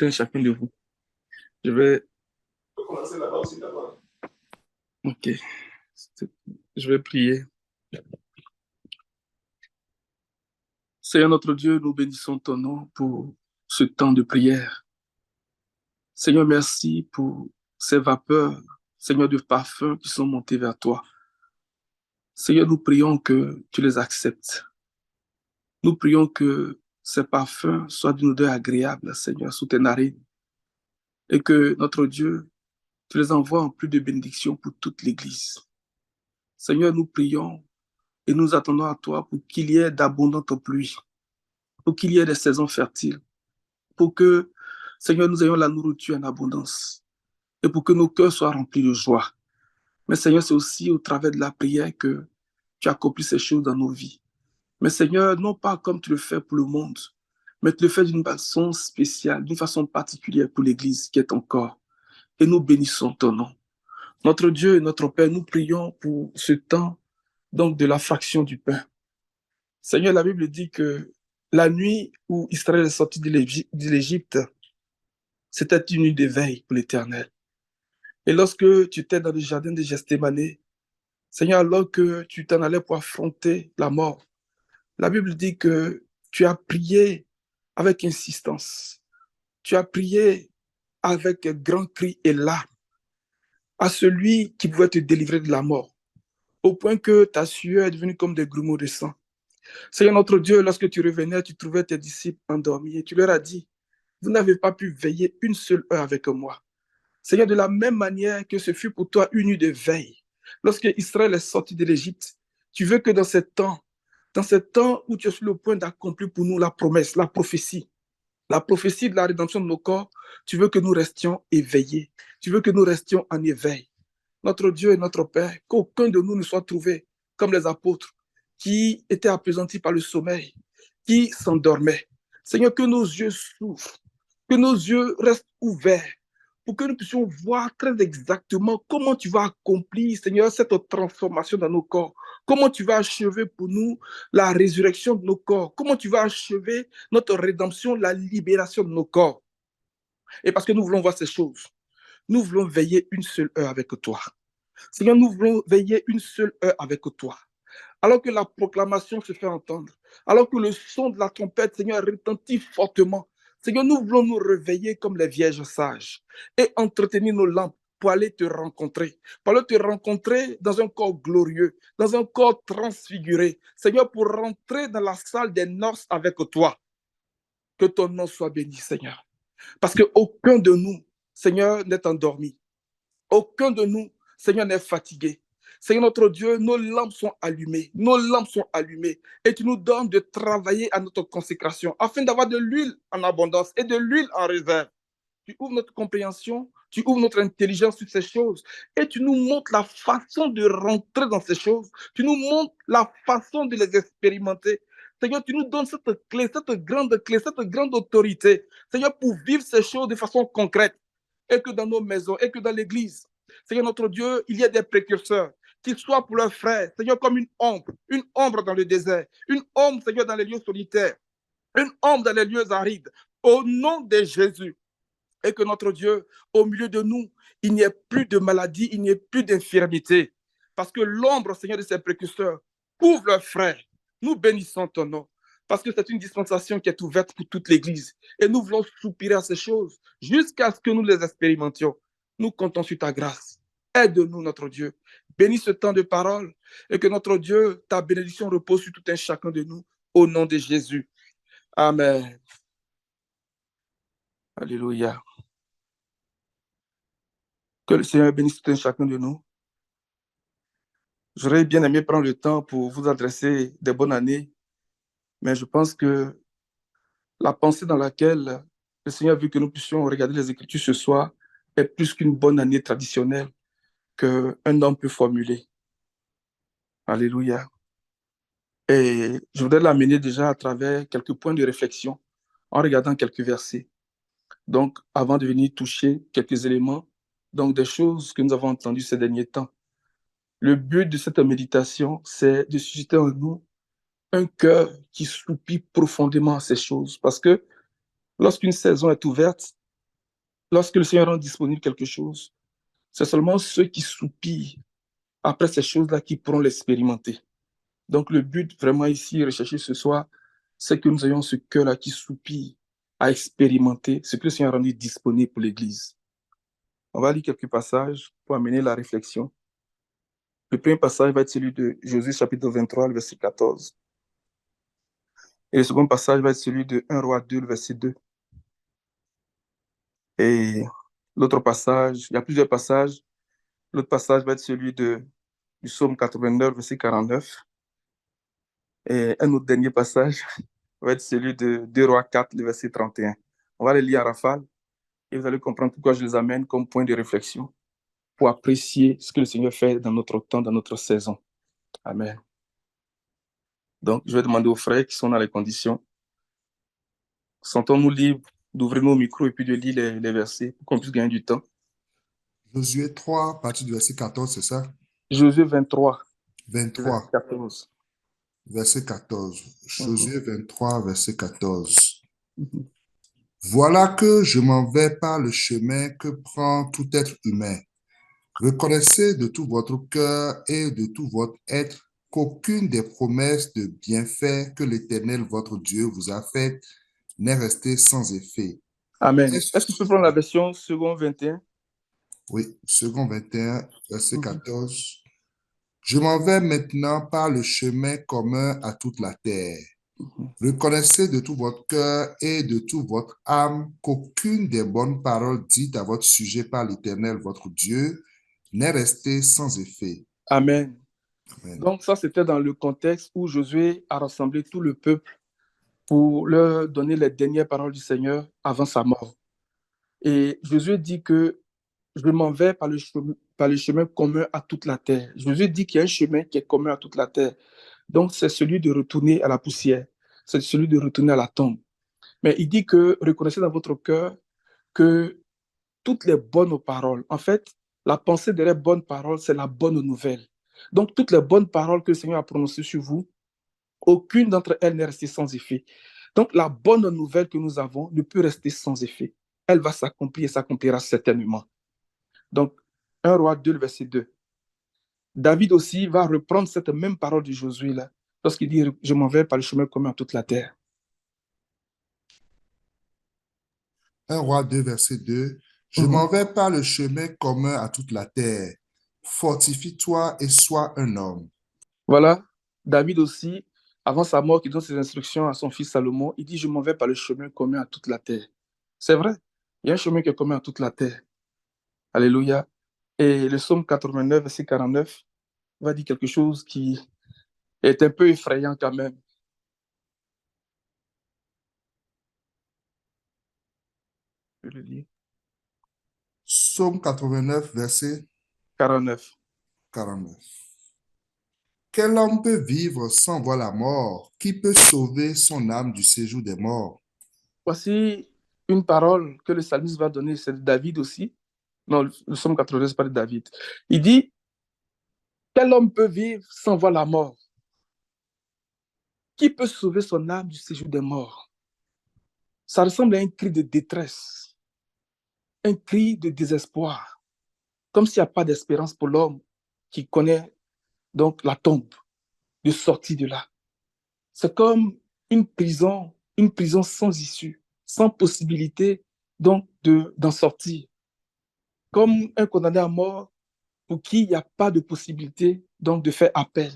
tout un chacun de vous. Je vais commencer là-bas aussi d'abord. Ok. Je vais prier. Seigneur notre Dieu, nous bénissons ton nom pour ce temps de prière. Seigneur, merci pour ces vapeurs, Seigneur, de parfums qui sont montées vers toi. Seigneur, nous prions que tu les acceptes. Nous prions que ces parfums soient d'une odeur agréable, Seigneur, sous tes narines. Et que notre Dieu, tu les envoies en plus de bénédictions pour toute l'Église. Seigneur, nous prions et nous attendons à toi pour qu'il y ait d'abondantes pluies, pour qu'il y ait des saisons fertiles, pour que, Seigneur, nous ayons la nourriture en abondance et pour que nos cœurs soient remplis de joie. Mais Seigneur, c'est aussi au travers de la prière que tu accomplis ces choses dans nos vies. Mais Seigneur, non pas comme tu le fais pour le monde, mais tu le fais d'une façon spéciale, d'une façon particulière pour l'Église qui est ton corps. Et nous bénissons ton nom. Notre Dieu et notre Père, nous prions pour ce temps donc de la fraction du pain. Seigneur, la Bible dit que la nuit où Israël est sorti de l'Égypte, c'était une nuit d'éveil pour l'Éternel. Et lorsque tu étais dans le jardin de Gethsémanée, Seigneur, alors que tu t'en allais pour affronter la mort, la Bible dit que tu as prié avec insistance. Tu as prié avec grand cri et larmes à celui qui pouvait te délivrer de la mort, au point que ta sueur est devenue comme des grumeaux de sang. Seigneur notre Dieu, lorsque tu revenais, tu trouvais tes disciples endormis et tu leur as dit, vous n'avez pas pu veiller une seule heure avec moi. Seigneur, de la même manière que ce fut pour toi une nuit de veille, lorsque Israël est sorti de l'Égypte, tu veux que dans ce temps où tu es sur le point d'accomplir pour nous la promesse, la prophétie de la rédemption de nos corps, tu veux que nous restions éveillés, tu veux que nous restions en éveil. Notre Dieu et notre Père, qu'aucun de nous ne soit trouvé comme les apôtres qui étaient appesantis par le sommeil, qui s'endormaient. Seigneur, que nos yeux s'ouvrent, que nos yeux restent ouverts pour que nous puissions voir très exactement comment tu vas accomplir, Seigneur, cette transformation dans nos corps. Comment tu vas achever pour nous la résurrection de nos corps. Comment tu vas achever notre rédemption, la libération de nos corps. Et parce que nous voulons voir ces choses, nous voulons veiller une seule heure avec toi. Seigneur, nous voulons veiller une seule heure avec toi. Alors que la proclamation se fait entendre, alors que le son de la trompette, Seigneur, retentit fortement, Seigneur, nous voulons nous réveiller comme les vierges sages et entretenir nos lampes pour aller pour aller te rencontrer dans un corps glorieux, dans un corps transfiguré. Seigneur, pour rentrer dans la salle des noces avec toi. Que ton nom soit béni, Seigneur. Parce qu'aucun de nous, Seigneur, n'est endormi. Aucun de nous, Seigneur, n'est fatigué. Seigneur notre Dieu, nos lampes sont allumées. Nos lampes sont allumées. Et tu nous donnes de travailler à notre consécration afin d'avoir de l'huile en abondance et de l'huile en réserve. Tu ouvres notre compréhension, tu ouvres notre intelligence sur ces choses et tu nous montres la façon de rentrer dans ces choses. Tu nous montres la façon de les expérimenter. Seigneur, tu nous donnes cette clé, cette grande autorité. Seigneur, pour vivre ces choses de façon concrète et que dans nos maisons et que dans l'église. Seigneur notre Dieu, il y a des précurseurs, qu'ils soient pour leurs frères, Seigneur, comme une ombre dans le désert, une ombre, Seigneur, dans les lieux solitaires, une ombre dans les lieux arides, au nom de Jésus. Et que notre Dieu, au milieu de nous, il n'y ait plus de maladie, il n'y ait plus d'infirmité. Parce que l'ombre, Seigneur, de ces précurseurs couvre leurs frères. Nous bénissons ton nom. Parce que c'est une dispensation qui est ouverte pour toute l'Église. Et nous voulons soupirer à ces choses jusqu'à ce que nous les expérimentions. Nous comptons sur ta grâce. Aide-nous, notre Dieu. Bénis ce temps de parole et que notre Dieu, ta bénédiction repose sur tout un chacun de nous. Au nom de Jésus. Amen. Alléluia. Que le Seigneur bénisse tout un chacun de nous. J'aurais bien aimé prendre le temps pour vous adresser des bonnes années, mais je pense que la pensée dans laquelle le Seigneur veut que nous puissions regarder les Écritures ce soir est plus qu'une bonne année traditionnelle qu'un homme peut formuler. Alléluia. Et je voudrais l'amener déjà à travers quelques points de réflexion en regardant quelques versets. Donc, avant de venir toucher quelques éléments, donc des choses que nous avons entendues ces derniers temps. Le but de cette méditation, c'est de susciter en nous un cœur qui soupire profondément à ces choses. Parce que lorsqu'une saison est ouverte, lorsque le Seigneur rend disponible quelque chose, c'est seulement ceux qui soupirent après ces choses-là qui pourront l'expérimenter. Donc, le but vraiment ici, recherché ce soir, c'est que nous ayons ce cœur-là qui soupire à expérimenter ce que le Seigneur a rendu disponible pour l'Église. On va lire quelques passages pour amener la réflexion. Le premier passage va être celui de Josué chapitre 23, le verset 14. Et le second passage va être celui de 1 Roi 2, le verset 2. Et l'autre passage, il y a plusieurs passages. L'autre passage va être celui du psaume 89, verset 49. Et un autre dernier passage va être celui de 2 Rois 4, le verset 31. On va les lire à rafale et vous allez comprendre pourquoi je les amène comme point de réflexion pour apprécier ce que le Seigneur fait dans notre temps, dans notre saison. Amen. Donc, je vais demander aux frères qui sont dans les conditions, sentons-nous libres d'ouvrir nos micros et puis de lire les versets pour qu'on puisse gagner du temps. Josué 3, à partir du verset 14, c'est ça? Josué 23, 23, verset 14. verset 14. Mhm. Josué 23, verset 14. Mhm. Voilà que je m'en vais par le chemin que prend tout être humain. Reconnaissez de tout votre cœur et de tout votre être qu'aucune des promesses de bienfait que l'Éternel, votre Dieu, vous a faites n'est restée sans effet. Amen. Est-ce que tu peux prendre la version second 21? Oui, second 21, verset Mhm. 14. Je m'en vais maintenant par le chemin commun à toute la terre. Mhm. Reconnaissez de tout votre cœur et de toute votre âme qu'aucune des bonnes paroles dites à votre sujet par l'Éternel, votre Dieu, n'est restée sans effet. Amen. Amen. Donc, ça, c'était dans le contexte où Josué a rassemblé tout le peuple pour leur donner les dernières paroles du Seigneur avant sa mort. Et Josué dit que je m'en vais par le chemin commun à toute la terre. Josué dit qu'il y a un chemin qui est commun à toute la terre. Donc, c'est celui de retourner à la poussière. C'est celui de retourner à la tombe. Mais il dit que reconnaissez dans votre cœur que toutes les bonnes paroles, en fait, la pensée derrière bonnes paroles, c'est la bonne nouvelle. Donc, toutes les bonnes paroles que le Seigneur a prononcées sur vous, aucune d'entre elles n'est restée sans effet. Donc, la bonne nouvelle que nous avons ne peut rester sans effet. Elle va s'accomplir et s'accomplira certainement. Donc, 1 Roi 2, verset 2. David aussi va reprendre cette même parole de Josué là, lorsqu'il dit je m'en vais par le chemin commun à toute la terre. 1 Roi 2, verset 2. Je m'en vais par le chemin commun à toute la terre. Fortifie-toi et sois un homme. Voilà, David aussi, avant sa mort, qui donne ses instructions à son fils Salomon, il dit je m'en vais par le chemin commun à toute la terre. C'est vrai, il y a un chemin qui est commun à toute la terre. Alléluia. Et le psaume 89, verset 49, va dire quelque chose qui est un peu effrayant quand même. Je le lis. Psaume 89, verset 49. 49. Quel homme peut vivre sans voir la mort? Qui peut sauver son âme du séjour des morts? Voici une parole que le psalmiste va donner, c'est de David aussi. Non, le psaume 89, c'est pas de David. Il dit, quel homme peut vivre sans voir la mort? Qui peut sauver son âme du séjour des morts? Ça ressemble à un cri de détresse, un cri de désespoir, comme s'il n'y a pas d'espérance pour l'homme qui connaît donc la tombe, de sortir de là. C'est comme une prison sans issue, sans possibilité donc d'en sortir. Comme un condamné à mort pour qui il n'y a pas de possibilité donc de faire appel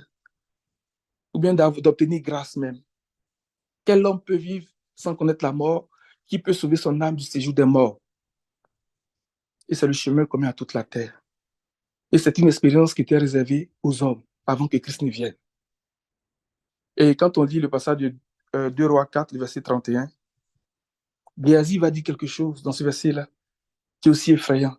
ou bien d'obtenir grâce même. Quel homme peut vivre sans connaître la mort? Qui peut sauver son âme du séjour des morts? Et c'est le chemin commun à toute la terre. Et c'est une expérience qui était réservée aux hommes avant que Christ ne vienne. Et quand on lit le passage de 2 Rois 4, le verset 31, Géasi va dire quelque chose dans ce verset-là qui est aussi effrayant.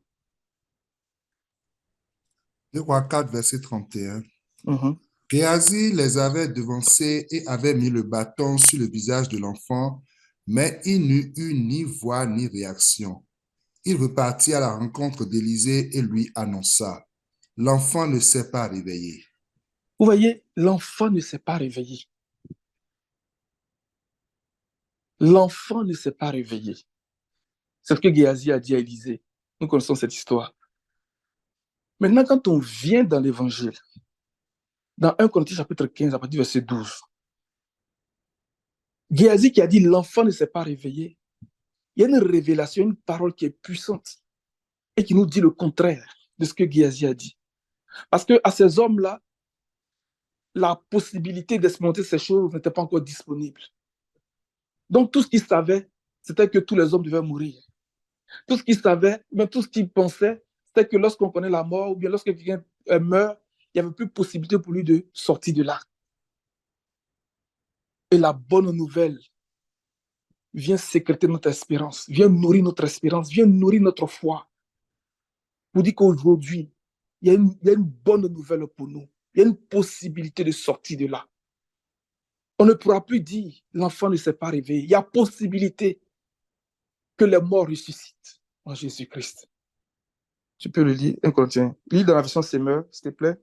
2 Rois 4, verset 31. Mhm. Géasi les avait devancés et avait mis le bâton sur le visage de l'enfant, mais il n'eut eu ni voix ni réaction. Il repartit à la rencontre d'Élisée et lui annonça, l'enfant ne s'est pas réveillé. Vous voyez, l'enfant ne s'est pas réveillé. L'enfant ne s'est pas réveillé. C'est ce que Géasi a dit à Élisée. Nous connaissons cette histoire. Maintenant, quand on vient dans l'évangile, dans 1 Corinthiens chapitre 15, à partir du verset 12, Géasi qui a dit l'enfant ne s'est pas réveillé, il y a une révélation, une parole qui est puissante et qui nous dit le contraire de ce que Géasi a dit. Parce qu'à ces hommes-là, la possibilité d'expérimenter ces choses n'était pas encore disponible. Donc tout ce qu'ils savaient, c'était que tous les hommes devaient mourir. Tout ce qu'ils savaient, mais tout ce qu'ils pensaient, c'était que lorsqu'on connaît la mort ou bien lorsque quelqu'un meurt, il n'y avait plus possibilité pour lui de sortir de là. Et la bonne nouvelle vient sécréter notre espérance, vient nourrir notre espérance, vient nourrir notre foi. Pour dire qu'aujourd'hui, il y a une bonne nouvelle pour nous. Il y a une possibilité de sortir de là. On ne pourra plus dire l'enfant ne s'est pas réveillé. Il y a possibilité que les morts ressuscitent en Jésus-Christ. Tu peux le lire, 1 Corinthiens. Lis dans la version Semeur, s'il te plaît.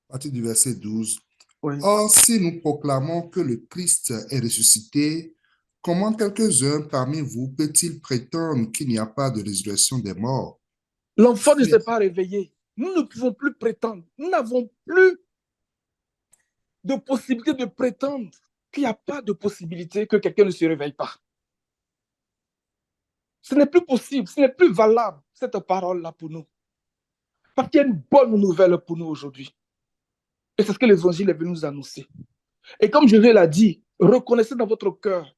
À partir du verset 12. Oui. Or, si nous proclamons que le Christ est ressuscité, comment quelques-uns parmi vous peut-il prétendre qu'il n'y a pas de résurrection des morts? L'enfant ne s'est pas réveillé. Nous ne pouvons plus prétendre. Nous n'avons plus de possibilité de prétendre qu'il n'y a pas de possibilité que quelqu'un ne se réveille pas. Ce n'est plus possible, ce n'est plus valable, cette parole-là pour nous. Parce qu'il y a une bonne nouvelle pour nous aujourd'hui. Et c'est ce que l'évangile est venu nous annoncer. Et comme je l'ai dit, reconnaissez dans votre cœur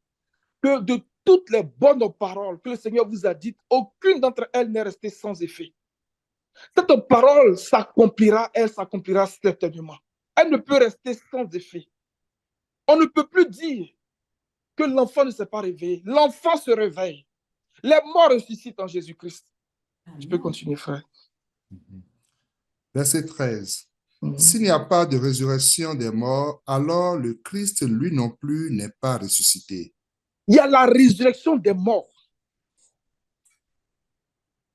que de toutes les bonnes paroles que le Seigneur vous a dites, aucune d'entre elles n'est restée sans effet. Cette parole s'accomplira, elle s'accomplira certainement. Elle ne peut rester sans effet. On ne peut plus dire que l'enfant ne s'est pas réveillé. L'enfant se réveille. Les morts ressuscitent en Jésus-Christ. Tu peux continuer, frère. Verset 13. S'il n'y a pas de résurrection des morts, alors le Christ, lui non plus, n'est pas ressuscité. Il y a la résurrection des morts.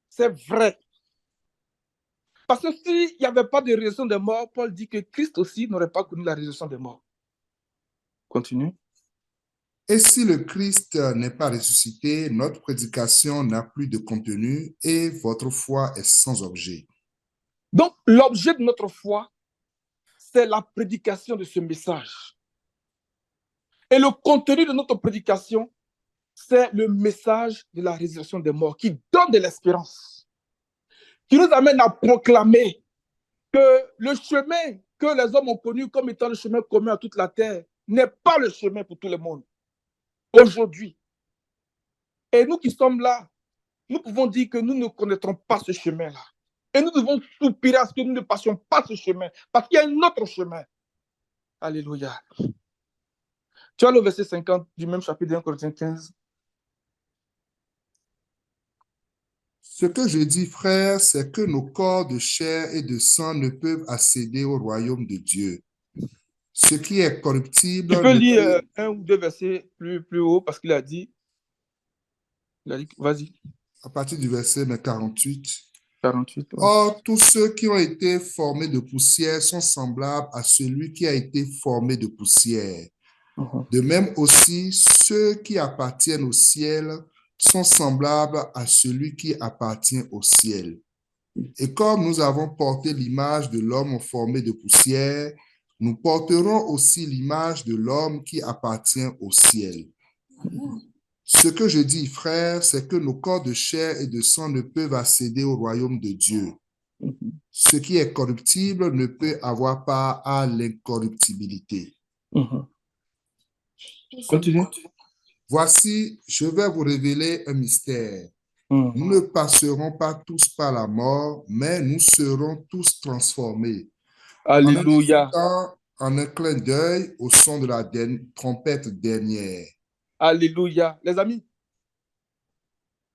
C'est vrai. Parce que s'il n'y avait pas de résurrection des morts, Paul dit que Christ aussi n'aurait pas connu la résurrection des morts. Continue. Et si le Christ n'est pas ressuscité, notre prédication n'a plus de contenu et votre foi est sans objet. Donc, l'objet de notre foi, c'est la prédication de ce message. Et le contenu de notre prédication, c'est le message de la résurrection des morts qui donne de l'espérance, qui nous amène à proclamer que le chemin que les hommes ont connu comme étant le chemin commun à toute la terre n'est pas le chemin pour tout le monde aujourd'hui. Et nous qui sommes là, nous pouvons dire que nous ne connaîtrons pas ce chemin-là. Et nous devons soupirer à ce que nous ne passions pas ce chemin, parce qu'il y a un autre chemin. Alléluia. Tu as le verset 50 du même chapitre de 1 Corinthiens 15. Ce que je dis, frère, c'est que nos corps de chair et de sang ne peuvent accéder au royaume de Dieu. Ce qui est corruptible... Tu peux lire un ou deux versets plus haut, parce qu'il a dit, vas-y. À partir du verset 48. 48. Ouais. Or, tous ceux qui ont été formés de poussière sont semblables à celui qui a été formé de poussière. De même aussi, ceux qui appartiennent au ciel sont semblables à celui qui appartient au ciel. Et comme nous avons porté l'image de l'homme formé de poussière, nous porterons aussi l'image de l'homme qui appartient au ciel. Ce que je dis, frère, c'est que nos corps de chair et de sang ne peuvent accéder au royaume de Dieu. Ce qui est corruptible ne peut avoir part à l'incorruptibilité. Continue. Voici, je vais vous révéler un mystère. Nous ne passerons pas tous par la mort, mais nous serons tous transformés. Alléluia. En un clin d'œil au son de la trompette dernière. Alléluia. Les amis,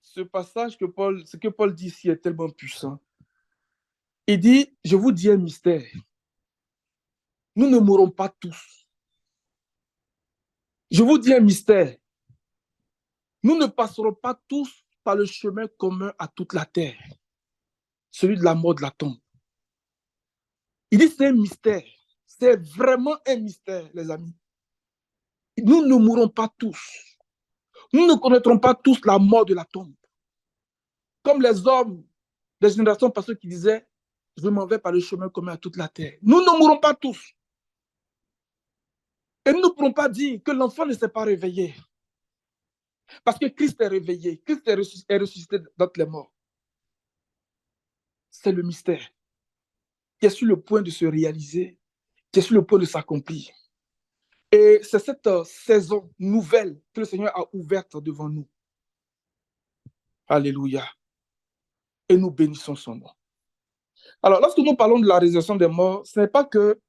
ce passage ce que Paul dit ici est tellement puissant. Il dit, je vous dis un mystère. Nous ne mourrons pas tous. Je vous dis un mystère. Nous ne passerons pas tous par le chemin commun à toute la terre, celui de la mort de la tombe. Il dit, c'est un mystère. C'est vraiment un mystère, les amis. Nous ne mourrons pas tous. Nous ne connaîtrons pas tous la mort de la tombe. Comme les hommes des générations passées qui disaient, je m'en vais par le chemin commun à toute la terre. Nous ne mourrons pas tous. Et nous ne pourrons pas dire que l'enfant ne s'est pas réveillé. Parce que Christ est réveillé. Christ est ressuscité d'entre les morts. C'est le mystère qui est sur le point de se réaliser, qui est sur le point de s'accomplir. Et c'est cette saison nouvelle que le Seigneur a ouverte devant nous. Alléluia. Et nous bénissons son nom. Alors, lorsque nous parlons de la résurrection des morts, ce n'est pas que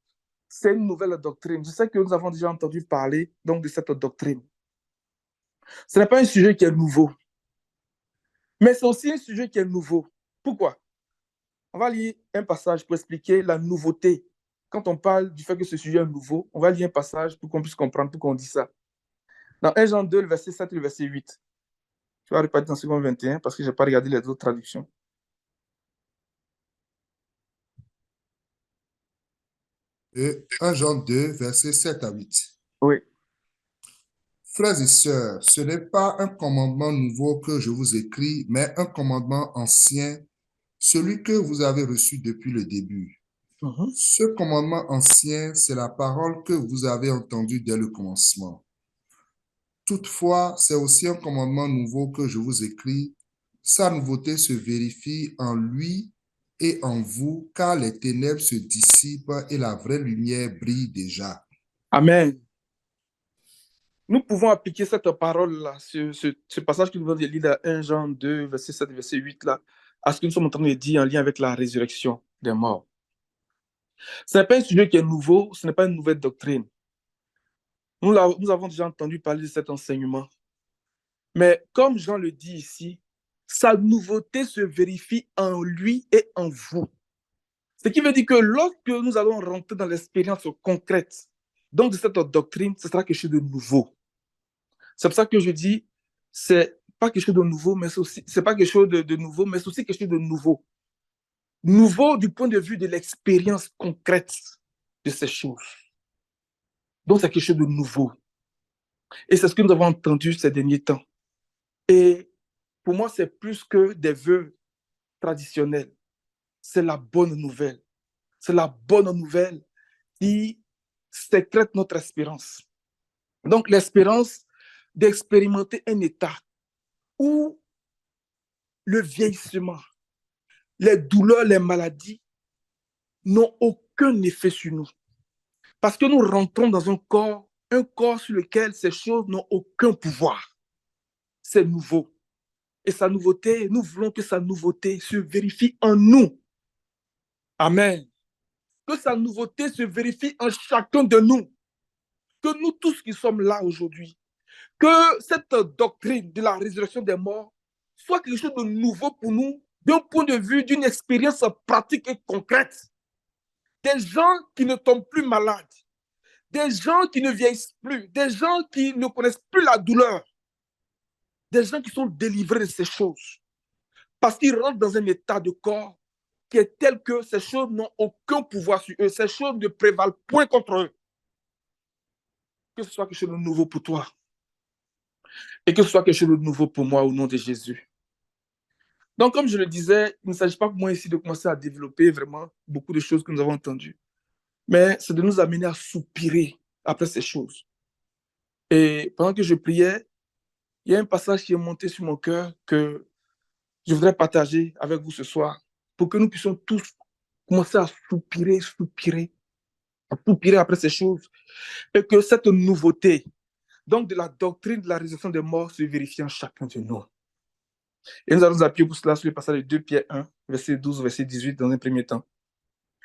c'est une nouvelle doctrine. Je sais que nous avons déjà entendu parler donc, de cette doctrine. Ce n'est pas un sujet qui est nouveau. Mais c'est aussi un sujet qui est nouveau. Pourquoi? On va lire un passage pour expliquer la nouveauté. Quand on parle du fait que ce sujet est nouveau, on va lire un passage pour qu'on puisse comprendre pourquoi on dit ça. Dans 1 Jean 2, le verset 7 et le verset 8. Je vais repartir dans 2 21 parce que je n'ai pas regardé les autres traductions. Et 1 Jean 2, versets 7 à 8. Oui. Frères et sœurs, ce n'est pas un commandement nouveau que je vous écris, mais un commandement ancien, celui que vous avez reçu depuis le début. Ce commandement ancien, c'est la parole que vous avez entendue dès le commencement. Toutefois, c'est aussi un commandement nouveau que je vous écris. Sa nouveauté se vérifie en lui et en vous, car les ténèbres se dissipent et la vraie lumière brille déjà. Amen. Nous pouvons appliquer cette parole-là, ce passage que nous venons de lire dans 1 Jean 2, verset 7, verset 8, là, à ce que nous sommes en train de dire en lien avec la résurrection des morts. Ce n'est pas un sujet qui est nouveau, ce n'est pas une nouvelle doctrine. Nous avons déjà entendu parler de cet enseignement. Mais comme Jean le dit ici, sa nouveauté se vérifie en lui et en vous. Ce qui veut dire que lorsque nous allons rentrer dans l'expérience concrète, donc de cette doctrine, ce sera quelque chose de nouveau. C'est pour ça que je dis, c'est pas quelque chose de nouveau, mais c'est pas quelque chose de nouveau, mais c'est aussi quelque chose de nouveau. Nouveau du point de vue de l'expérience concrète de ces choses. Donc c'est quelque chose de nouveau. Et c'est ce que nous avons entendu ces derniers temps. Et pour moi, c'est plus que des vœux traditionnels. C'est la bonne nouvelle. C'est la bonne nouvelle qui sécrète notre espérance. Donc l'espérance d'expérimenter un état où le vieillissement, les douleurs, les maladies n'ont aucun effet sur nous. Parce que nous rentrons dans un corps sur lequel ces choses n'ont aucun pouvoir. C'est nouveau. Et sa nouveauté, nous voulons que sa nouveauté se vérifie en nous. Amen. Que sa nouveauté se vérifie en chacun de nous. Que nous tous qui sommes là aujourd'hui, que cette doctrine de la résurrection des morts soit quelque chose de nouveau pour nous, d'un point de vue d'une expérience pratique et concrète. Des gens qui ne tombent plus malades, des gens qui ne vieillissent plus, des gens qui ne connaissent plus la douleur, des gens qui sont délivrés de ces choses, parce qu'ils rentrent dans un état de corps qui est tel que ces choses n'ont aucun pouvoir sur eux, ces choses ne prévalent point contre eux. Que ce soit quelque chose de nouveau pour toi, et que ce soit quelque chose de nouveau pour moi au nom de Jésus. Donc, comme je le disais, il ne s'agit pas pour moi ici de commencer à développer vraiment beaucoup de choses que nous avons entendues, mais c'est de nous amener à soupirer après ces choses. Et pendant que je priais, il y a un passage qui est monté sur mon cœur que je voudrais partager avec vous ce soir pour que nous puissions tous commencer à soupirer après ces choses et que cette nouveauté, donc de la doctrine de la résurrection des morts, se vérifie en chacun de nous. Et nous allons nous appuyer pour cela sur le passage de 2 Pierre 1, verset 12, verset 18 dans un premier temps.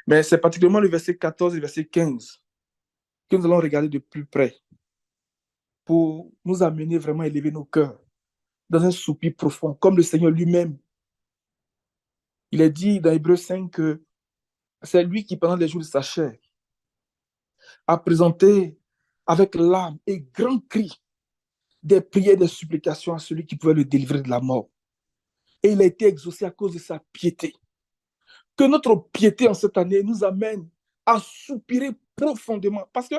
Mais c'est particulièrement le verset 14 et le verset 15 que nous allons regarder de plus près pour nous amener vraiment à élever nos cœurs dans un soupir profond, comme le Seigneur lui-même. Il est dit dans Hébreux 5 que c'est lui qui, pendant les jours de sa chair, a présenté avec larmes et grands cris des prières, des supplications à celui qui pouvait le délivrer de la mort. Et il a été exaucé à cause de sa piété. Que notre piété en cette année nous amène à soupirer profondément. Parce que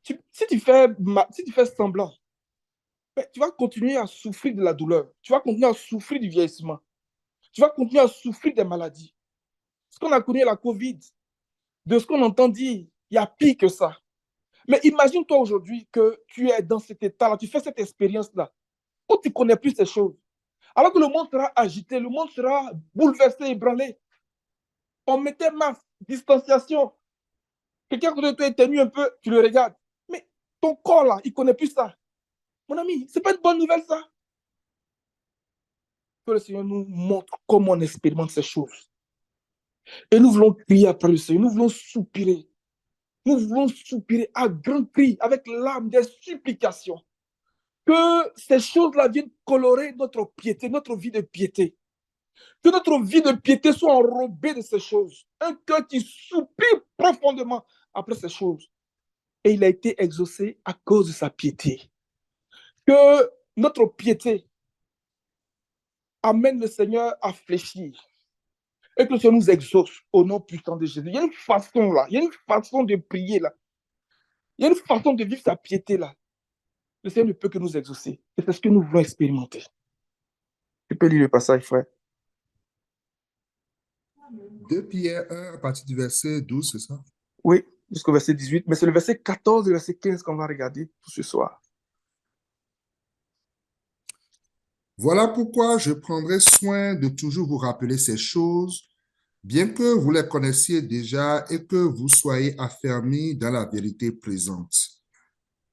Si tu fais semblant, ben, tu vas continuer à souffrir de la douleur. Tu vas continuer à souffrir du vieillissement. Tu vas continuer à souffrir des maladies. Ce qu'on a connu la COVID, de ce qu'on entend dire, il y a pire que ça. Mais imagine-toi aujourd'hui que tu es dans cet état-là, tu fais cette expérience-là, où tu ne connais plus ces choses. Alors que le monde sera agité, le monde sera bouleversé, ébranlé. On mettait masque, distanciation. Quelqu'un de toi éternue un peu, tu le regardes. Mais ton corps, là, il ne connaît plus ça. Mon ami, ce n'est pas une bonne nouvelle, ça. Que le Seigneur nous montre comment on expérimente ces choses. Et nous voulons crier après le Seigneur, nous voulons soupirer. Nous voulons soupirer à grands cris, avec l'âme des supplications. Que ces choses-là viennent colorer notre piété, notre vie de piété. Que notre vie de piété soit enrobée de ces choses. Un cœur qui soupire profondément après ces choses. Et il a été exaucé à cause de sa piété. Que notre piété amène le Seigneur à fléchir. Et que le Seigneur nous exauce au nom puissant de Jésus. Il y a une façon là, il y a une façon de prier là. Il y a une façon de vivre sa piété là. Le Seigneur ne peut que nous exaucer. Et c'est ce que nous voulons expérimenter. Tu peux lire le passage, frère. 2 Pierre 1, à partir du verset 12, c'est ça? Oui, jusqu'au verset 18. Mais c'est le verset 14 et le verset 15 qu'on va regarder pour ce soir. Voilà pourquoi je prendrai soin de toujours vous rappeler ces choses, bien que vous les connaissiez déjà et que vous soyez affermis dans la vérité présente.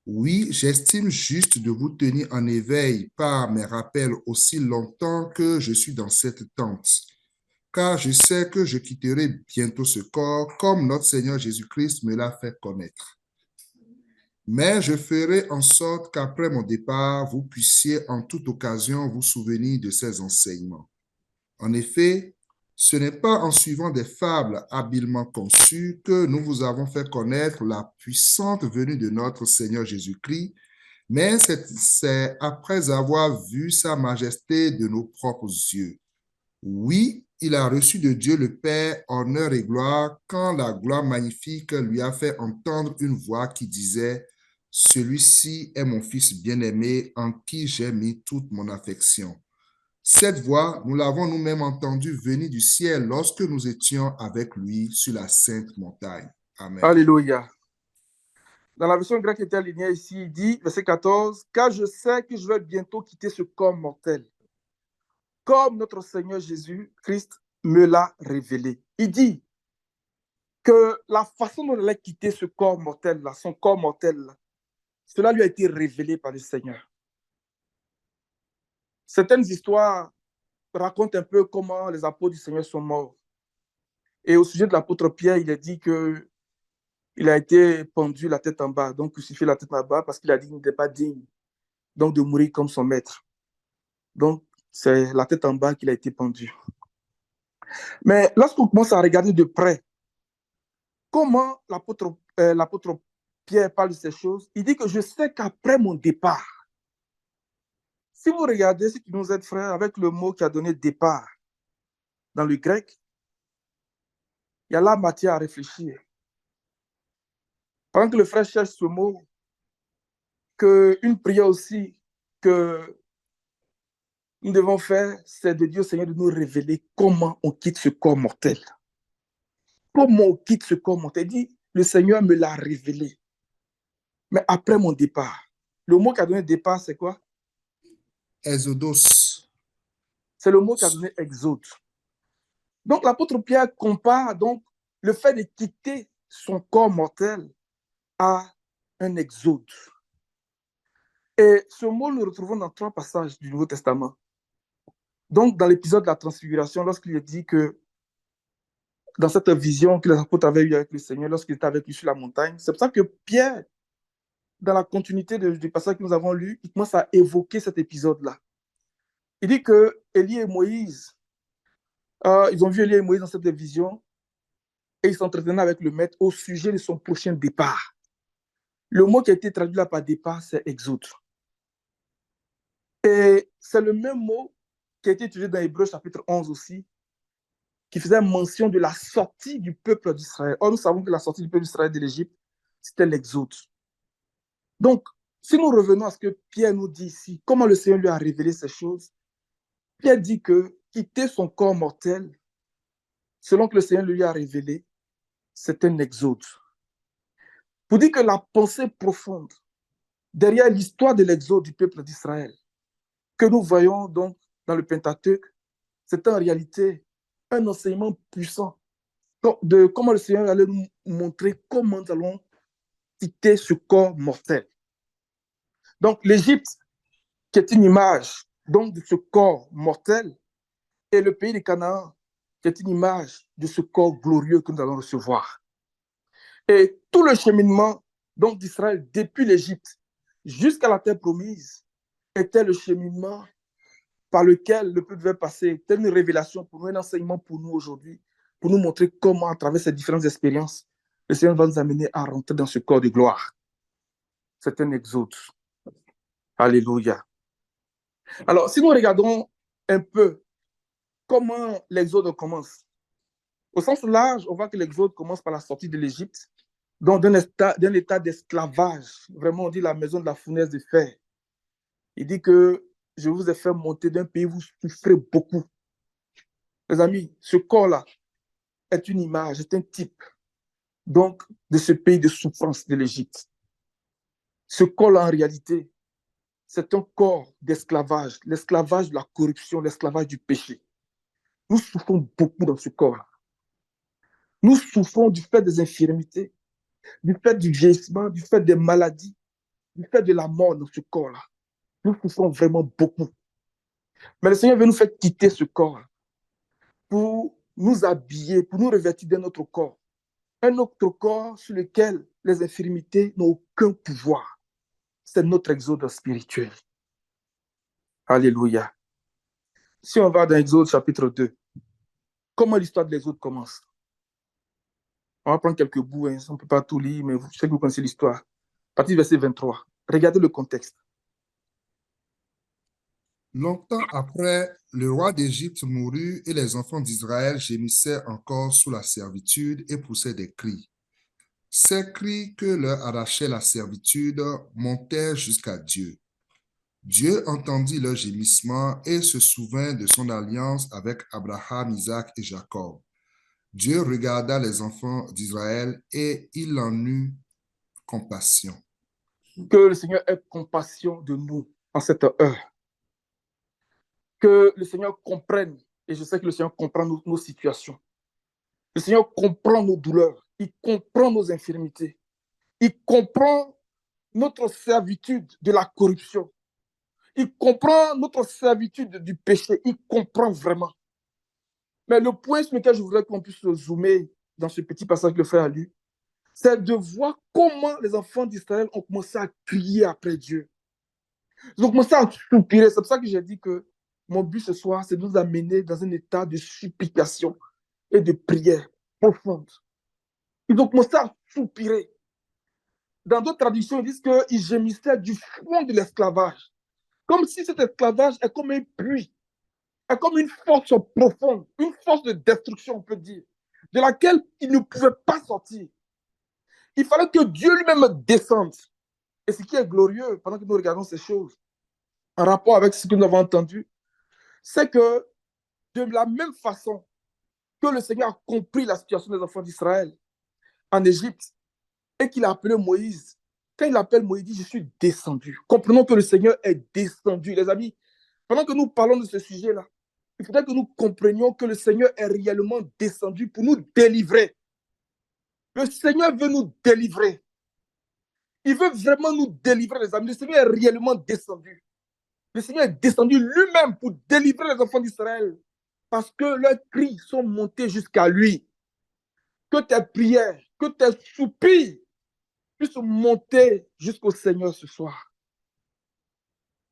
Oui, j'estime juste de vous tenir en éveil par mes rappels aussi longtemps que je suis dans cette tente, car je sais que je quitterai bientôt ce corps, comme notre Seigneur Jésus-Christ me l'a fait connaître. Mais je ferai en sorte qu'après mon départ, vous puissiez en toute occasion vous souvenir de ces enseignements. En effet, ce n'est pas en suivant des fables habilement conçues que nous vous avons fait connaître la puissante venue de notre Seigneur Jésus-Christ, mais c'est après avoir vu sa majesté de nos propres yeux. Oui, il a reçu de Dieu le Père honneur et gloire quand la gloire magnifique lui a fait entendre une voix qui disait: celui-ci est mon fils bien-aimé en qui j'ai mis toute mon affection. Cette voix, nous l'avons nous-mêmes entendue venir du ciel lorsque nous étions avec lui sur la sainte montagne. Amen. Alléluia. Dans la version grecque qui était alignée ici, il dit, verset 14, « Car je sais que je vais bientôt quitter ce corps mortel, comme notre Seigneur Jésus-Christ me l'a révélé. » Il dit que la façon dont il a quitté ce corps mortel, là, son corps mortel, là, cela lui a été révélé par le Seigneur. Certaines histoires racontent un peu comment les apôtres du Seigneur sont morts. Et au sujet de l'apôtre Pierre, il a dit que il a été pendu la tête en bas, donc crucifié la tête en bas parce qu'il a dit qu'il n'était pas digne donc de mourir comme son maître. Donc, c'est la tête en bas qu'il a été pendu. Mais lorsqu'on commence à regarder de près comment l'apôtre Pierre parle de ces choses, il dit que je sais qu'après mon départ, si vous regardez, si tu nous êtes frères, avec le mot qui a donné départ dans le grec, il y a là matière à réfléchir. Pendant que le frère cherche ce mot, une prière aussi que nous devons faire, c'est de dire au Seigneur de nous révéler comment on quitte ce corps mortel. Comment on quitte ce corps mortel. Il dit, le Seigneur me l'a révélé. Mais après mon départ, le mot qui a donné départ, c'est quoi? Exodos. C'est le mot qui a donné exode. Donc l'apôtre Pierre compare donc le fait de quitter son corps mortel à un exode. Et ce mot, nous le retrouvons dans 3 passages du Nouveau Testament. Donc, dans l'épisode de la transfiguration, lorsqu'il est dit que dans cette vision que les apôtres avaient eue avec le Seigneur, lorsqu'il était avec lui sur la montagne, c'est pour ça que Pierre, dans la continuité du passage que nous avons lu, il commence à évoquer cet épisode-là. Il dit que Élie et Moïse, ils ont vu Élie et Moïse dans cette vision et ils s'entretenaient avec le maître au sujet de son prochain départ. Le mot qui a été traduit là par départ, c'est exode. Et c'est le même mot qui a été utilisé dans Hébreux chapitre 11 aussi, qui faisait mention de la sortie du peuple d'Israël. Or, nous savons que la sortie du peuple d'Israël de l'Égypte, c'était l'exode. Donc, si nous revenons à ce que Pierre nous dit ici, comment le Seigneur lui a révélé ces choses, Pierre dit que quitter son corps mortel, selon que le Seigneur lui a révélé, c'est un exode. Pour dire que la pensée profonde derrière l'histoire de l'exode du peuple d'Israël, que nous voyons donc dans le Pentateuque, c'est en réalité un enseignement puissant de comment le Seigneur allait nous montrer comment nous allons quitter ce corps mortel. Donc l'Égypte, qui est une image donc, de ce corps mortel, et le pays de Canaan, qui est une image de ce corps glorieux que nous allons recevoir. Et tout le cheminement donc d'Israël depuis l'Égypte jusqu'à la terre promise était le cheminement par lequel le peuple devait passer. C'était une révélation pour nous, un enseignement pour nous aujourd'hui, pour nous montrer comment, à travers ces différentes expériences, le Seigneur va nous amener à rentrer dans ce corps de gloire. C'est un exode. Alléluia. Alors, si nous regardons un peu comment l'exode commence, au sens large, on voit que l'exode commence par la sortie de l'Égypte, donc d'un état d'esclavage. Vraiment, on dit la maison de la fournaise de fer. Il dit que je vous ai fait monter d'un pays où vous souffrez beaucoup. Les amis, ce corps-là est une image, est un type donc de ce pays de souffrance de l'Égypte. Ce corps-là, en réalité, c'est un corps d'esclavage, l'esclavage de la corruption, l'esclavage du péché. Nous souffrons beaucoup dans ce corps-là. Nous souffrons du fait des infirmités, du fait du vieillissement, du fait des maladies, du fait de la mort dans ce corps-là. Nous souffrons vraiment beaucoup. Mais le Seigneur veut nous faire quitter ce corps pour nous habiller, pour nous revêtir d'un autre corps. Un autre corps sur lequel les infirmités n'ont aucun pouvoir. C'est notre exode spirituel. Alléluia. Si on va dans Exode chapitre 2, comment l'histoire de l'exode commence? On va prendre quelques bouts, hein. On ne peut pas tout lire, mais je sais que vous connaissez l'histoire. À partir du verset 23, regardez le contexte. Longtemps après, le roi d'Égypte mourut et les enfants d'Israël gémissaient encore sous la servitude et poussaient des cris. Ces cris que leur arrachait la servitude montèrent jusqu'à Dieu. Dieu entendit leurs gémissements et se souvint de son alliance avec Abraham, Isaac et Jacob. Dieu regarda les enfants d'Israël et il en eut compassion. Que le Seigneur ait compassion de nous en cette heure. Que le Seigneur comprenne, et je sais que le Seigneur comprend nos situations. Le Seigneur comprend nos douleurs, il comprend nos infirmités, il comprend notre servitude de la corruption, il comprend notre servitude du péché, il comprend vraiment. Mais le point sur lequel je voudrais qu'on puisse zoomer dans ce petit passage que le frère a lu, c'est de voir comment les enfants d'Israël ont commencé à crier après Dieu. Ils ont commencé à soupirer. C'est pour ça que j'ai dit que mon but ce soir, c'est de nous amener dans un état de supplication et de prière profonde. Ils ont commencé à soupirer. Dans d'autres traductions, ils disent qu'ils gémissaient du fond de l'esclavage. Comme si cet esclavage est comme un puits, est comme une force profonde, une force de destruction, on peut dire, de laquelle ils ne pouvaient pas sortir. Il fallait que Dieu lui-même descende. Et ce qui est glorieux, pendant que nous regardons ces choses, en rapport avec ce que nous avons entendu, c'est que de la même façon que le Seigneur a compris la situation des enfants d'Israël en Égypte et qu'il a appelé Moïse, quand il appelle Moïse, il dit, je suis descendu. Comprenons que le Seigneur est descendu. Les amis, pendant que nous parlons de ce sujet-là, il faudrait que nous comprenions que le Seigneur est réellement descendu pour nous délivrer. Le Seigneur veut nous délivrer. Il veut vraiment nous délivrer, les amis. Le Seigneur est réellement descendu. Le Seigneur est descendu lui-même pour délivrer les enfants d'Israël parce que leurs cris sont montés jusqu'à lui. Que tes prières, que tes soupirs puissent monter jusqu'au Seigneur ce soir.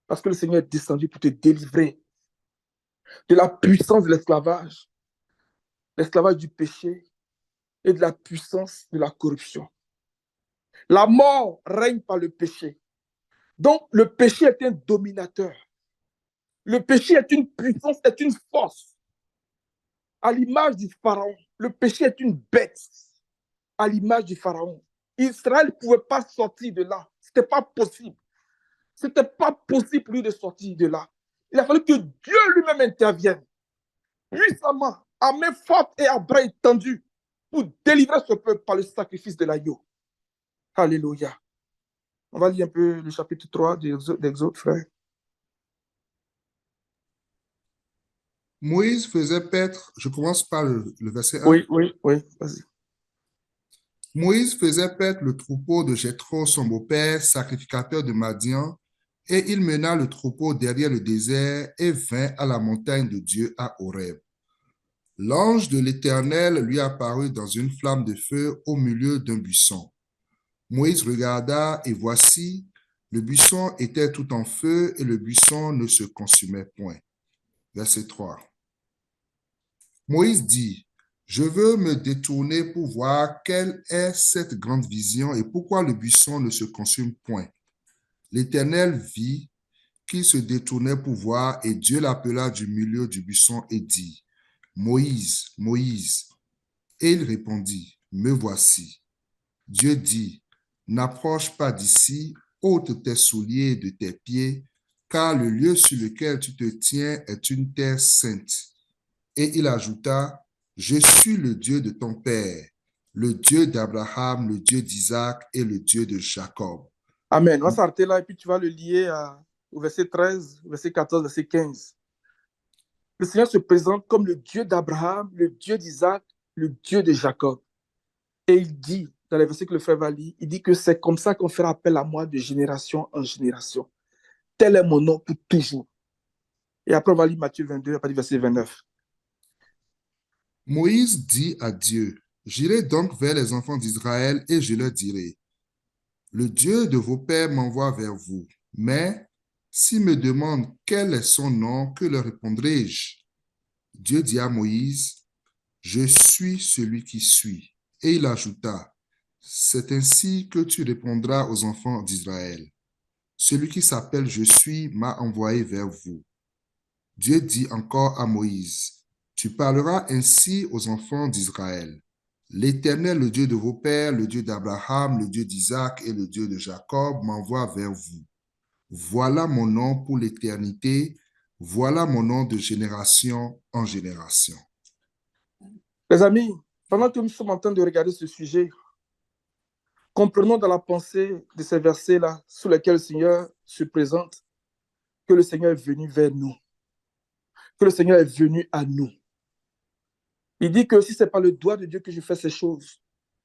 Parce que le Seigneur est descendu pour te délivrer de la puissance de l'esclavage du péché et de la puissance de la corruption. La mort règne par le péché. Donc, le péché est un dominateur. Le péché est une puissance, est une force. À l'image du Pharaon, le péché est une bête. À l'image du Pharaon. Israël ne pouvait pas sortir de là C'était pas possible. C'était pas possible pour lui de sortir de là. Il a fallu que Dieu lui-même intervienne puissamment, à main forte et à bras étendus, pour délivrer ce peuple par le sacrifice de l'agneau. Alléluia. On va lire un peu le chapitre 3 d'Exode, frère. Moïse faisait paître, je commence par le verset 1. Oui, vas-y. Moïse faisait paître le troupeau de Jéthro, son beau-père, sacrificateur de Madian, et il mena le troupeau derrière le désert et vint à la montagne de Dieu à Horeb. L'ange de l'Éternel lui apparut dans une flamme de feu au milieu d'un buisson. Moïse regarda et voici, le buisson était tout en feu et le buisson ne se consumait point. Verset 3. Moïse dit, je veux me détourner pour voir quelle est cette grande vision et pourquoi le buisson ne se consume point. L'Éternel vit qu'il se détournait pour voir et Dieu l'appela du milieu du buisson et dit, Moïse, Moïse. Et il répondit, me voici. Dieu dit, n'approche pas d'ici, ôte tes souliers de tes pieds, car le lieu sur lequel tu te tiens est une terre sainte. Et il ajouta, je suis le Dieu de ton père, le Dieu d'Abraham, le Dieu d'Isaac et le Dieu de Jacob. Amen. On va s'arrêter là et puis tu vas le lier au verset 13, verset 14, verset 15. Le Seigneur se présente comme le Dieu d'Abraham, le Dieu d'Isaac, le Dieu de Jacob. Et il dit, dans les versets que le frère va lire, il dit que c'est comme ça qu'on fera appel à moi de génération en génération. Tel est mon nom pour toujours. Et après, on va lire Matthieu 22, à partir du verset 29. Moïse dit à Dieu, j'irai donc vers les enfants d'Israël et je leur dirai, le Dieu de vos pères m'envoie vers vous. Mais s'ils me demandent quel est son nom, que leur répondrai-je? Dieu dit à Moïse, je suis celui qui suis. Et il ajouta, c'est ainsi que tu répondras aux enfants d'Israël. Celui qui s'appelle Je suis m'a envoyé vers vous. Dieu dit encore à Moïse, tu parleras ainsi aux enfants d'Israël. L'Éternel, le Dieu de vos pères, le Dieu d'Abraham, le Dieu d'Isaac et le Dieu de Jacob m'envoie vers vous. Voilà mon nom pour l'éternité, voilà mon nom de génération en génération. Les amis, pendant que nous sommes en train de regarder ce sujet, comprenons dans la pensée de ces versets-là, sous lesquels le Seigneur se présente, que le Seigneur est venu vers nous, que le Seigneur est venu à nous. Il dit que si ce n'est pas le doigt de Dieu que je fais ces choses,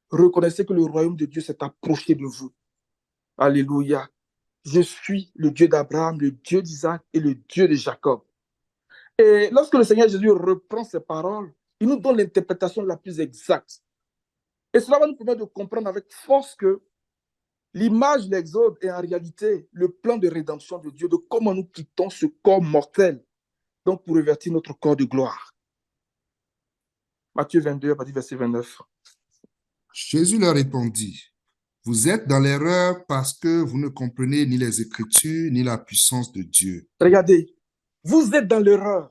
reconnaissez que le royaume de Dieu s'est approché de vous. Alléluia. Je suis le Dieu d'Abraham, le Dieu d'Isaac et le Dieu de Jacob. Et lorsque le Seigneur Jésus reprend ces paroles, il nous donne l'interprétation la plus exacte. Et cela va nous permettre de comprendre avec force que l'image de l'Exode est en réalité le plan de rédemption de Dieu, de comment nous quittons ce corps mortel, donc pour revêtir notre corps de gloire. Matthieu 22, à partir du verset 29. Jésus leur répondit, vous êtes dans l'erreur parce que vous ne comprenez ni les Écritures ni la puissance de Dieu. Regardez, vous êtes dans l'erreur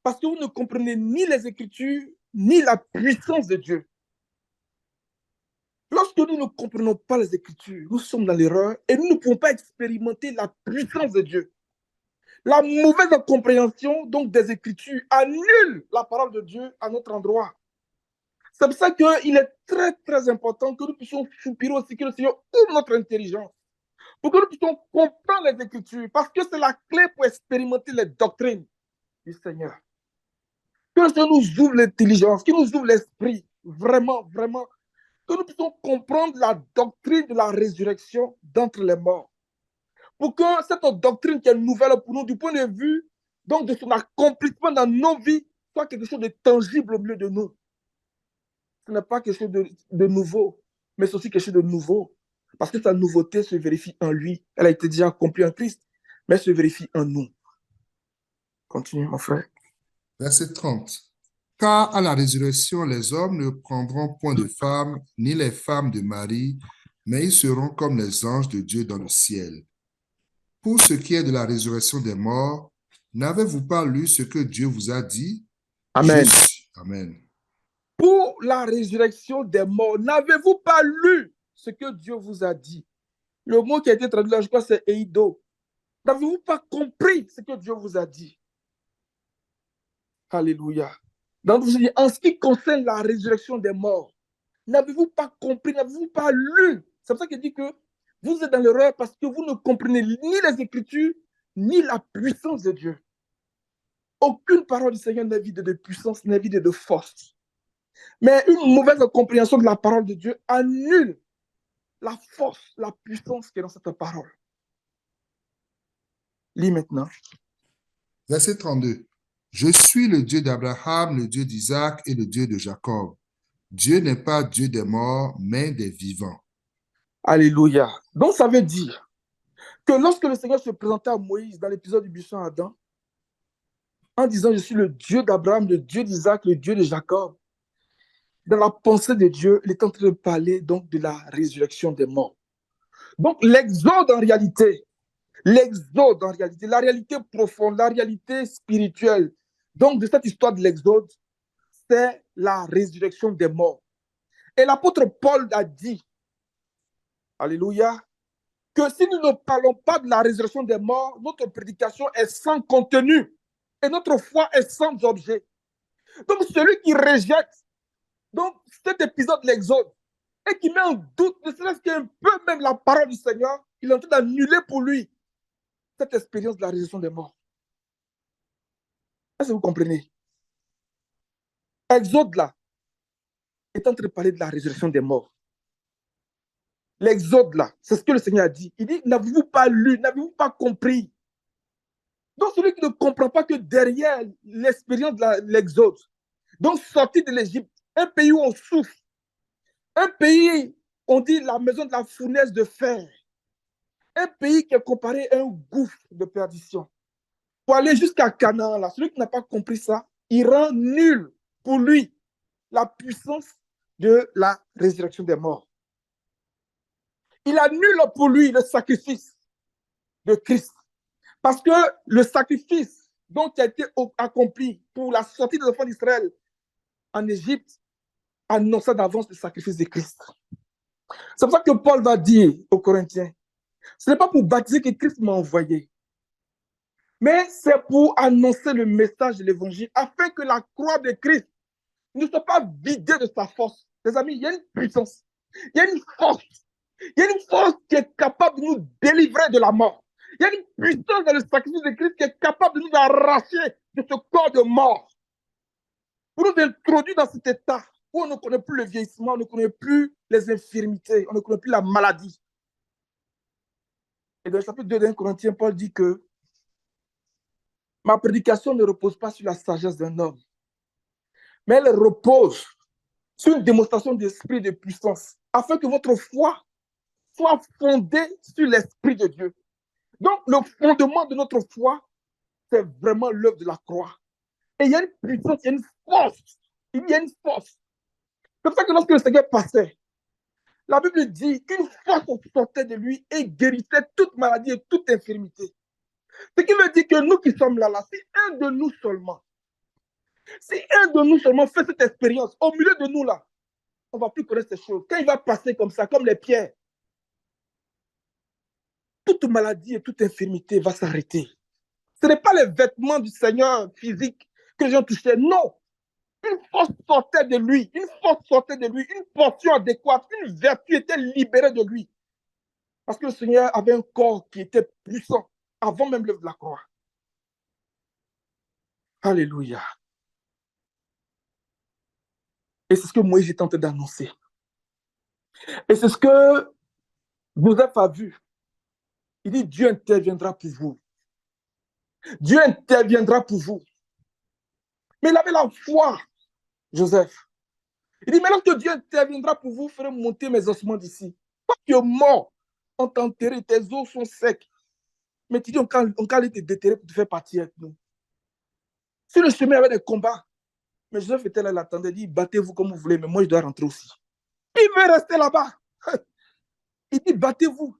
parce que vous ne comprenez ni les Écritures ni la puissance de Dieu. Lorsque nous ne comprenons pas les Écritures, nous sommes dans l'erreur et nous ne pouvons pas expérimenter la puissance de Dieu. La mauvaise compréhension donc des Écritures annule la parole de Dieu à notre endroit. C'est pour ça qu'il est très, très important que nous puissions soupirer aussi que le Seigneur ouvre notre intelligence pour que nous puissions comprendre les Écritures, parce que c'est la clé pour expérimenter les doctrines du Seigneur. Que le Seigneur nous ouvre l'intelligence, qu'il nous ouvre l'esprit, vraiment, vraiment, que nous puissions comprendre la doctrine de la résurrection d'entre les morts. Pour que cette doctrine qui est nouvelle pour nous, du point de vue donc de son accomplissement dans nos vies, soit quelque chose de tangible au milieu de nous. Ce n'est pas quelque chose de nouveau, mais c'est aussi quelque chose de nouveau. Parce que sa nouveauté se vérifie en lui. Elle a été déjà accomplie en Christ, mais elle se vérifie en nous. Continue, mon frère. Verset 30. Car à la résurrection, les hommes ne prendront point de femmes, ni les femmes de mari, mais ils seront comme les anges de Dieu dans le ciel. Pour ce qui est de la résurrection des morts, n'avez-vous pas lu ce que Dieu vous a dit? Amen. Amen. Pour la résurrection des morts, n'avez-vous pas lu ce que Dieu vous a dit? Le mot qui a été traduit là, je crois, c'est eido. N'avez-vous pas compris ce que Dieu vous a dit? Alléluia. Donc, vous dites, en ce qui concerne la résurrection des morts, n'avez-vous pas compris, n'avez-vous pas lu? C'est pour ça qu'il dit que vous êtes dans l'erreur parce que vous ne comprenez ni les Écritures, ni la puissance de Dieu. Aucune parole du Seigneur n'est vide de puissance, n'est vide de force. Mais une mauvaise compréhension de la parole de Dieu annule la force, la puissance qui est dans cette parole. Lis maintenant. Verset 32. Je suis le Dieu d'Abraham, le Dieu d'Isaac et le Dieu de Jacob. Dieu n'est pas Dieu des morts, mais des vivants. Alléluia. Donc, ça veut dire que lorsque le Seigneur se présentait à Moïse dans l'épisode du buisson Adam, en disant, je suis le Dieu d'Abraham, le Dieu d'Isaac, le Dieu de Jacob, dans la pensée de Dieu, il est en train de parler donc de la résurrection des morts. Donc, l'exode en réalité, la réalité profonde, la réalité spirituelle, donc de cette histoire de l'exode, c'est la résurrection des morts. Et l'apôtre Paul a dit, alléluia, que si nous ne parlons pas de la résurrection des morts, notre prédication est sans contenu et notre foi est sans objet. Donc, celui qui rejette donc, cet épisode de l'Exode et qui met en doute, ne serait-ce qu'un peu même la parole du Seigneur, il est en train d'annuler pour lui cette expérience de la résurrection des morts. Est-ce que vous comprenez? Exode là est en train de parler de la résurrection des morts. L'exode là, c'est ce que le Seigneur a dit. Il dit, n'avez-vous pas lu, n'avez-vous pas compris? Donc celui qui ne comprend pas que derrière l'expérience de l'exode, donc sorti de l'Égypte, un pays où on souffre, un pays, on dit la maison de la fournaise de fer, un pays qui est comparé à un gouffre de perdition. Pour aller jusqu'à Canaan, là, celui qui n'a pas compris ça, il rend nul pour lui la puissance de la résurrection des morts. Il annule pour lui le sacrifice de Christ. Parce que le sacrifice donc, qui a été accompli pour la sortie des enfants d'Israël en Égypte annonçait d'avance le sacrifice de Christ. C'est pour ça que Paul va dire aux Corinthiens, ce n'est pas pour baptiser que Christ m'a envoyé, mais c'est pour annoncer le message de l'évangile afin que la croix de Christ ne soit pas vidée de sa force. Les amis, il y a une puissance, il y a une force, il y a une force qui est capable de nous délivrer de la mort. Il y a une puissance dans le sacrifice de Christ qui est capable de nous arracher de ce corps de mort pour nous introduire dans cet état où on ne connaît plus le vieillissement, on ne connaît plus les infirmités, on ne connaît plus la maladie. Et dans le chapitre 2 d'un Corinthiens, Paul dit que ma prédication ne repose pas sur la sagesse d'un homme, mais elle repose sur une démonstration d'esprit de puissance, afin que votre foi soit fondée sur l'Esprit de Dieu. Donc, le fondement de notre foi, c'est vraiment l'œuvre de la croix. Et il y a une puissance, il y a une force. Il y a une force. C'est pour ça que lorsque le Seigneur passait, la Bible dit qu'une force sortait de lui et guérissait toute maladie et toute infirmité. Ce qui veut dire que nous qui sommes là, si un de nous seulement, fait cette expérience, au milieu de nous là, on ne va plus connaître ces choses. Quand il va passer comme ça, comme les pierres, toute maladie et toute infirmité va s'arrêter. Ce n'est pas les vêtements du Seigneur physique que les gens touchaient, non. Une force sortait de lui, une portion adéquate, une vertu était libérée de lui. Parce que le Seigneur avait un corps qui était puissant avant même l'œuvre de la croix. Alléluia. Et c'est ce que Moïse est en train d'annoncer. Et c'est ce que Joseph a vu. Il dit, Dieu interviendra pour vous. Dieu interviendra pour vous. Mais il avait la foi, Joseph. Il dit, mais lorsque Dieu interviendra pour vous, vous ferez monter mes ossements d'ici. Toi qui es mort, on t'a enterré, tes os sont secs. Mais tu dis, on calme te déterrer pour te faire partir avec nous. Sur le chemin, il y avait des combats. Mais Joseph était là, il attendait, il dit, battez-vous comme vous voulez, mais moi, je dois rentrer aussi. Il veut rester là-bas. Il dit, battez-vous.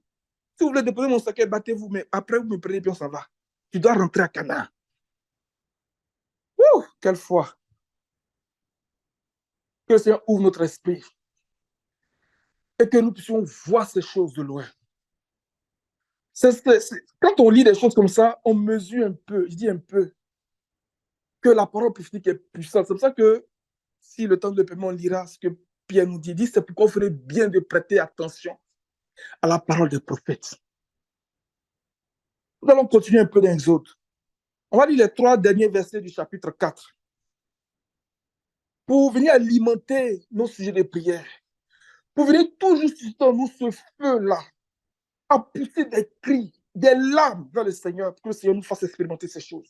Si vous voulez déposer mon sac, battez-vous, mais après, vous me prenez, puis on s'en va. Tu dois rentrer à Canaan. Ouh, quelle foi. Que le Seigneur ouvre notre esprit et que nous puissions voir ces choses de loin. Quand on lit des choses comme ça, on mesure un peu, je dis un peu, que la parole prophétique est puissante. C'est pour ça que si le temps de paiement, on lira ce que Pierre nous dit, c'est pourquoi il faudrait bien de prêter attention à la parole des prophètes. Nous allons continuer un peu dans les autres. On va lire les 3 derniers versets du chapitre 4 pour venir alimenter nos sujets de prière, pour venir toujours susciter en nous ce feu-là, à pousser des cris, des larmes vers le Seigneur, pour que le Seigneur nous fasse expérimenter ces choses.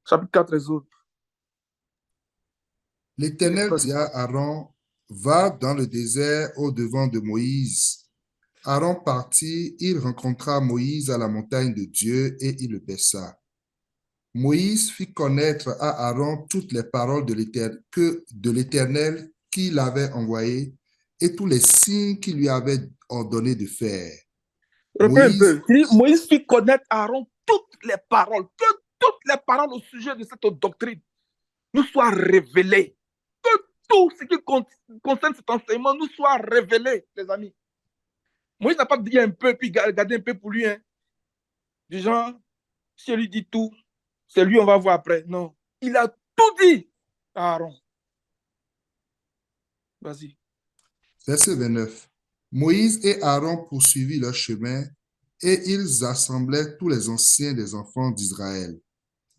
Chapitre 4, les autres. L'Éternel dit à Aaron, va dans le désert au-devant de Moïse. Aaron partit, il rencontra Moïse à la montagne de Dieu et il le baissa. Moïse fit connaître à Aaron toutes les paroles de l'Éternel qu'il avait envoyées et tous les signes qu'il lui avait ordonné de faire. Moïse fit connaître à Aaron toutes les paroles, que toutes les paroles au sujet de cette doctrine nous soient révélées, que tout ce qui concerne cet enseignement nous soit révélé, les amis. Moïse n'a pas dit un peu, puis gardé un peu pour lui. Hein. Du genre, si elle lui dit tout, c'est lui, on va voir après. Non, il a tout dit à Aaron. Vas-y. Verset 29. Moïse et Aaron poursuivirent leur chemin et ils assemblaient tous les anciens des enfants d'Israël.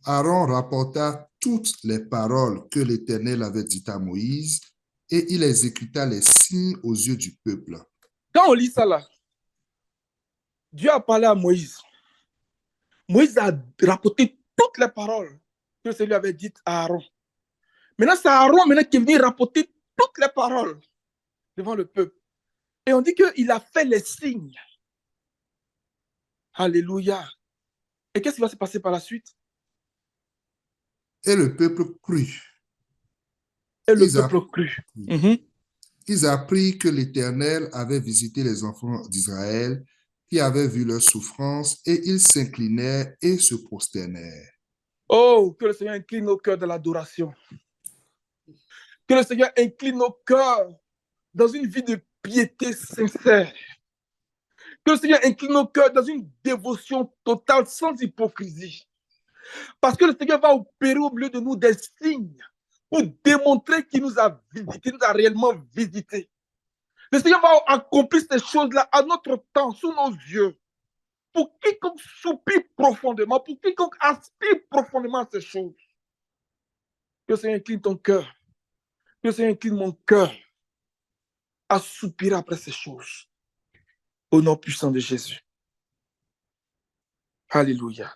Aaron rapporta toutes les paroles que l'Éternel avait dites à Moïse et il exécuta les signes aux yeux du peuple. Quand on lit ça là, Dieu a parlé à Moïse. Moïse a rapporté toutes les paroles que celui avait dites à Aaron. Maintenant, c'est Aaron qui est venu rapporter toutes les paroles devant le peuple. Et on dit qu'il a fait les signes. Alléluia. Et qu'est-ce qui va se passer par la suite? Et le peuple crut. Et le peuple crut. Ils apprirent que l'Éternel avait visité les enfants d'Israël qui avaient vu leur souffrance et ils s'inclinèrent et se prosternèrent. Oh, que le Seigneur incline nos cœurs de l'adoration. Que le Seigneur incline nos cœurs dans une vie de piété sincère. Que le Seigneur incline nos cœurs dans une dévotion totale, sans hypocrisie. Parce que le Seigneur va opérer au milieu de nous des signes pour démontrer qu'il nous a visités, qu'il nous a réellement visités. Le Seigneur va accomplir ces choses-là à notre temps, sous nos yeux. Pour quiconque soupire profondément, pour quiconque aspire profondément à ces choses. Que le Seigneur incline ton cœur. Que le Seigneur incline mon cœur à soupirer après ces choses. Au nom puissant de Jésus. Alléluia.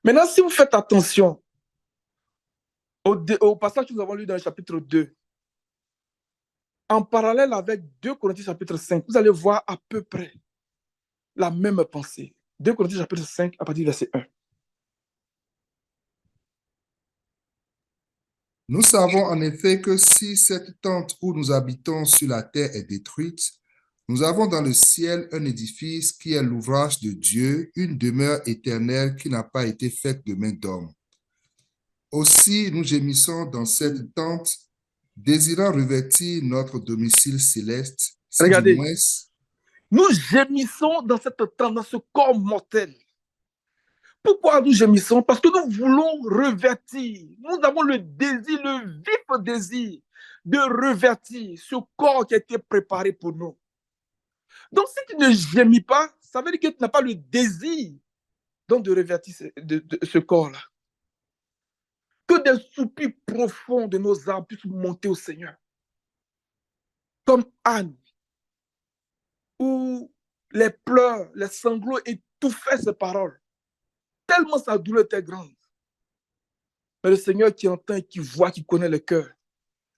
Maintenant, si vous faites attention au passage que nous avons lu dans le chapitre 2, en parallèle avec 2 Corinthiens chapitre 5, vous allez voir à peu près la même pensée. 2 Corinthiens chapitre 5 à partir du verset 1. Nous savons en effet que si cette tente où nous habitons sur la terre est détruite, nous avons dans le ciel un édifice qui est l'ouvrage de Dieu, une demeure éternelle qui n'a pas été faite de main d'homme. Aussi, nous gémissons dans cette tente, désirant revêtir notre domicile céleste. Regardez, nous gémissons dans cette tente, dans ce corps mortel. Pourquoi nous gémissons? Parce que nous voulons revêtir. Nous avons le désir, le vif désir de revêtir ce corps qui a été préparé pour nous. Donc, si tu ne gémis pas, ça veut dire que tu n'as pas le désir donc de revêtir ce corps-là. Que des soupirs profonds de nos âmes puissent monter au Seigneur. Comme Anne, où les pleurs, les sanglots étouffaient ses paroles. Tellement sa douleur était grande. Mais le Seigneur qui entend, qui voit, qui connaît le cœur,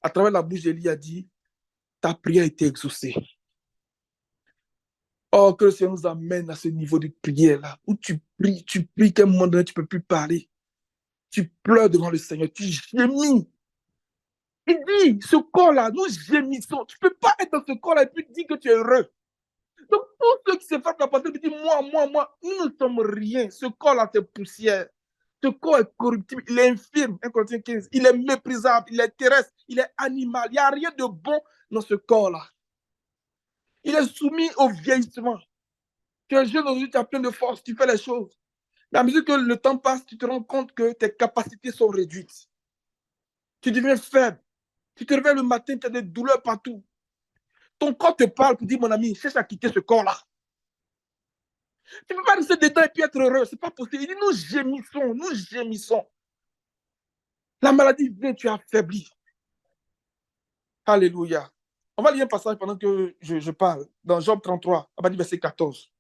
à travers la bouche d'Élie a dit, ta prière a été exaucée. Oh, que le Seigneur nous amène à ce niveau de prière-là, où tu pries qu'à un moment donné, tu ne peux plus parler. Tu pleures devant le Seigneur, tu gémis. Il dit, ce corps-là, nous gémissons. Tu ne peux pas être dans ce corps-là et puis dire que tu es heureux. Donc, tous ceux qui se font la pensée, disent, moi, nous ne sommes rien. Ce corps-là, c'est poussière. Ce corps est corruptible, il est infirme, 1 Corinthiens 15. Il est méprisable, il est terrestre, il est animal. Il n'y a rien de bon dans ce corps-là. Il est soumis au vieillissement. Tu es jeune aujourd'hui, tu as plein de force, tu fais les choses. Mais à mesure que le temps passe, tu te rends compte que tes capacités sont réduites. Tu deviens faible. Tu te réveilles le matin, tu as des douleurs partout. Ton corps te parle pour dire, mon ami, cherche à quitter ce corps-là. Tu ne peux pas rester dedans et puis être heureux. Ce n'est pas possible. Il dit, nous gémissons, nous gémissons. La maladie vient, tu es affaibli. Alléluia. On va lire un passage pendant que je parle. Dans Job 33, à partir du verset 14.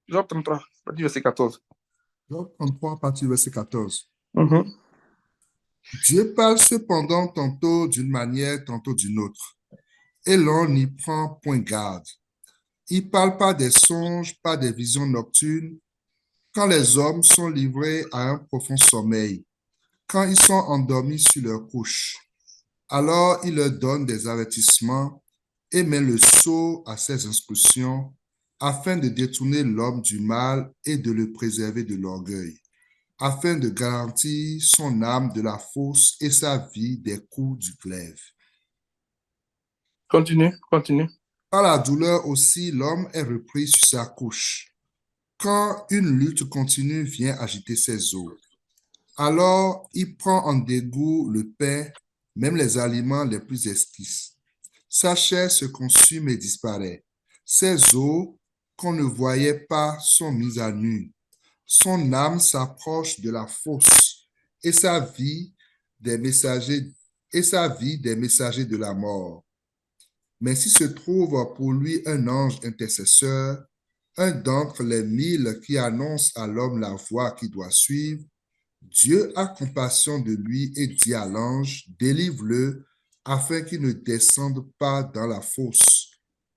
Job 33, à partir du verset 14. Job 33, à partir du verset 14. Mhm. Dieu parle cependant tantôt d'une manière, tantôt d'une autre, et l'on n'y prend point garde. Il parle pas des songes, pas des visions nocturnes, quand les hommes sont livrés à un profond sommeil, quand ils sont endormis sur leur couche. Alors il leur donne des avertissements et met le sceau à ses instructions, afin de détourner l'homme du mal et de le préserver de l'orgueil, afin de garantir son âme de la fosse et sa vie des coups du glaive. Continue, continue. Par la douleur aussi, l'homme est repris sur sa couche, quand une lutte continue vient agiter ses os. Alors il prend en dégoût le pain, même les aliments les plus exquis. Sa chair se consume et disparaît. Ses os, qu'on ne voyait pas, sont mis à nu. Son âme s'approche de la fosse et sa vie des messagers de la mort. Mais s'il se trouve pour lui un ange intercesseur, un d'entre les 1000 qui annonce à l'homme la voie qu'il doit suivre, Dieu a compassion de lui et dit à l'ange, délivre-le afin qu'il ne descende pas dans la fosse.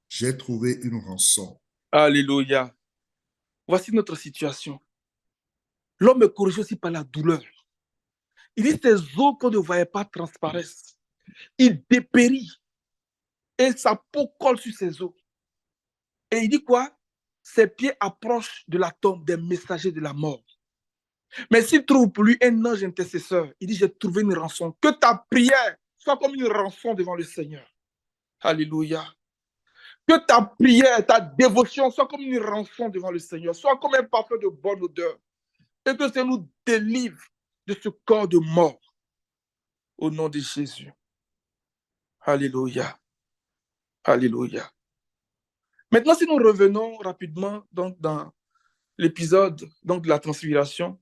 J'ai trouvé une rançon. Alléluia. Voici notre situation. L'homme est corrigé aussi par la douleur. Il dit ses os qu'on ne voyait pas transparaissent. Il dépérit et sa peau colle sur ses os. Et il dit quoi? Ses pieds approchent de la tombe des messagers de la mort. Mais s'il trouve pour lui un ange intercesseur, il dit, j'ai trouvé une rançon. Que ta prière soit comme une rançon devant le Seigneur. Alléluia. Que ta prière, ta dévotion soit comme une rançon devant le Seigneur, soit comme un parfum de bonne odeur. Et que ça nous délivre de ce corps de mort. Au nom de Jésus. Alléluia. Alléluia. Maintenant, si nous revenons rapidement donc, dans l'épisode donc, de la transfiguration,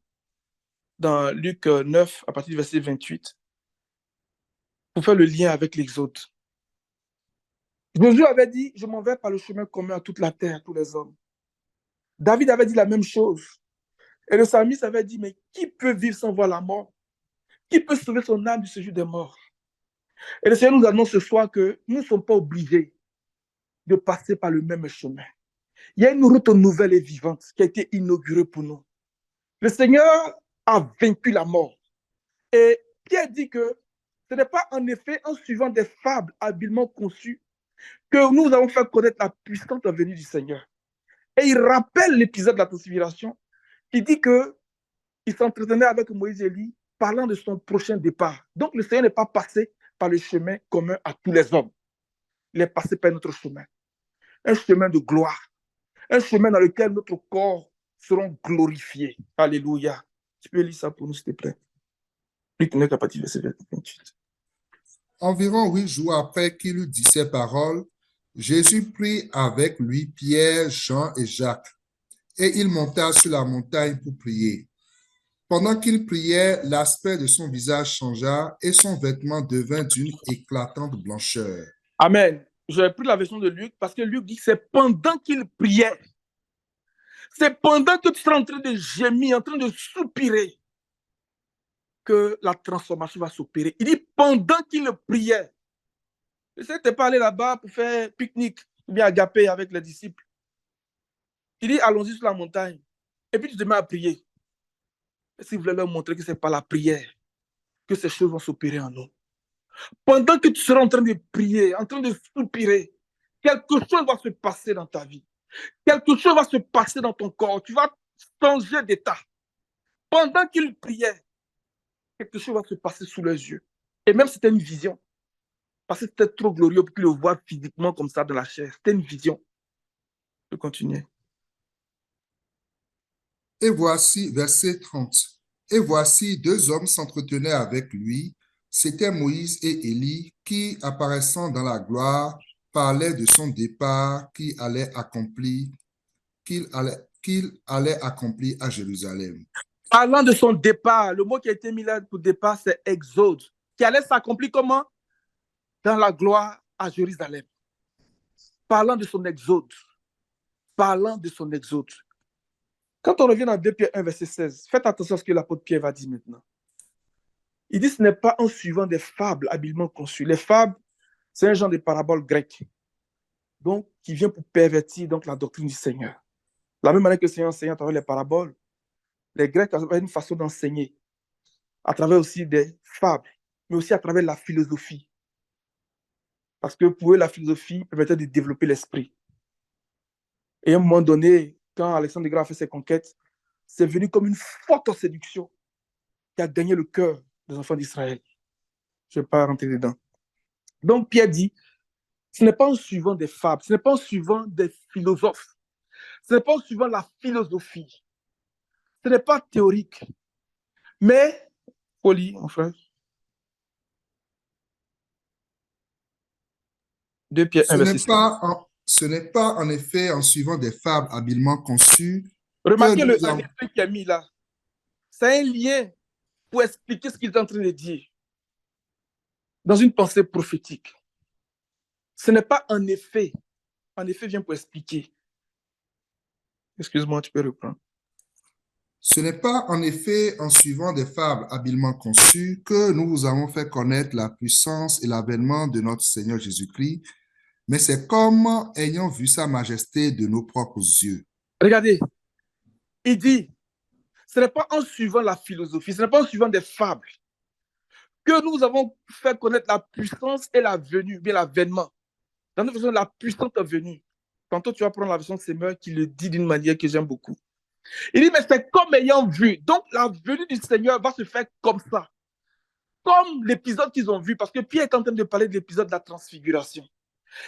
dans Luc 9, à partir du verset 28, pour faire le lien avec l'Exode. Josué avait dit, je m'en vais par le chemin commun à toute la terre, à tous les hommes. David avait dit la même chose. Et le psalmiste avait dit, mais qui peut vivre sans voir la mort? Qui peut sauver son âme du séjour des morts? Et le Seigneur nous annonce ce soir que nous ne sommes pas obligés de passer par le même chemin. Il y a une route nouvelle et vivante qui a été inaugurée pour nous. Le Seigneur a vaincu la mort. Et Pierre dit que ce n'est pas en effet en suivant des fables habilement conçues que nous avons fait connaître la puissante venue du Seigneur. Et il rappelle l'épisode de la transfiguration qui dit qu'il s'entretenait avec Moïse et Élie parlant de son prochain départ. Donc le Seigneur n'est pas passé par le chemin commun à tous les hommes. Il est passé par notre chemin. Un chemin de gloire. Un chemin dans lequel notre corps seront glorifiés. Alléluia. Tu peux lire ça pour nous, s'il te plaît. Luc 9, à partir du verset 28. Environ 8 jours après qu'il eut dit ces paroles, Jésus prit avec lui Pierre, Jean et Jacques, et il monta sur la montagne pour prier. Pendant qu'il priait, l'aspect de son visage changea et son vêtement devint d'une éclatante blancheur. Amen. J'ai pris la version de Luc parce que Luc dit que c'est pendant qu'il priait. C'est pendant que tu seras en train de gémir, en train de soupirer, que la transformation va s'opérer. Il dit pendant qu'il priait. Je sais que tu n'es pas allé là-bas pour faire pique-nique ou bien agapé avec les disciples. Il dit allons-y sur la montagne. Et puis tu te mets à prier. Et si vous voulez leur montrer que ce n'est pas la prière, que ces choses vont s'opérer en nous. Pendant que tu seras en train de prier, en train de soupirer, quelque chose va se passer dans ta vie. Quelque chose va se passer dans ton corps. Tu vas changer d'état. Pendant qu'il priait, quelque chose va se passer sous les yeux. Et même c'était une vision. Parce que c'était trop glorieux pour qu'il le voie physiquement comme ça dans la chair. C'était une vision. Je continue. Et voici, verset 30. Et voici, deux hommes s'entretenaient avec lui. C'étaient Moïse et Élie qui, apparaissant dans la gloire, parlaient de son départ qu'il allait accomplir à Jérusalem. Parlant de son départ, le mot qui a été mis là pour départ, c'est exode, qui allait s'accomplir comment? Dans la gloire à Jérusalem. Parlant de son exode. Parlant de son exode. Quand on revient dans 2 Pierre 1, verset 16, faites attention à ce que l'apôtre Pierre va dire maintenant. Il dit ce n'est pas en suivant des fables habilement conçues. Les fables, c'est un genre de parabole grecque, donc qui vient pour pervertir donc, la doctrine du Seigneur. La même manière que le Seigneur enseignait à travers les paraboles, les Grecs avaient une façon d'enseigner, à travers aussi des fables, mais aussi à travers la philosophie. Parce que pour eux, la philosophie permettait de développer l'esprit. Et à un moment donné, quand Alexandre le Grand a fait ses conquêtes, c'est venu comme une forte séduction qui a gagné le cœur des enfants d'Israël. Je ne vais pas rentrer dedans. Donc Pierre dit, ce n'est pas en suivant des fables, ce n'est pas en suivant des philosophes, ce n'est pas en suivant la philosophie, ce n'est pas théorique, mais, Oli, mon frère, 2 Pierre 1, verset 7. Ce n'est pas en effet en suivant des fables habilement conçues que Remarquez le nous en avons... effet qu'il a mis là. C'est un lien pour expliquer ce qu'il est en train de dire dans une pensée prophétique. Ce n'est pas en effet vient pour expliquer. Excuse-moi, tu peux reprendre. Ce n'est pas en effet en suivant des fables habilement conçues que nous vous avons fait connaître la puissance et l'avènement de notre Seigneur Jésus-Christ, mais c'est comme ayant vu sa majesté de nos propres yeux. Regardez, il dit, ce n'est pas en suivant la philosophie, ce n'est pas en suivant des fables que nous avons fait connaître la puissance et la venue, bien l'avènement. Dans notre version, la puissante venue. Tantôt, tu vas prendre la version de Seigneur qui le dit d'une manière que j'aime beaucoup. Il dit, mais c'est comme ayant vu. Donc, la venue du Seigneur va se faire comme ça. Comme l'épisode qu'ils ont vu, parce que Pierre est en train de parler de l'épisode de la transfiguration.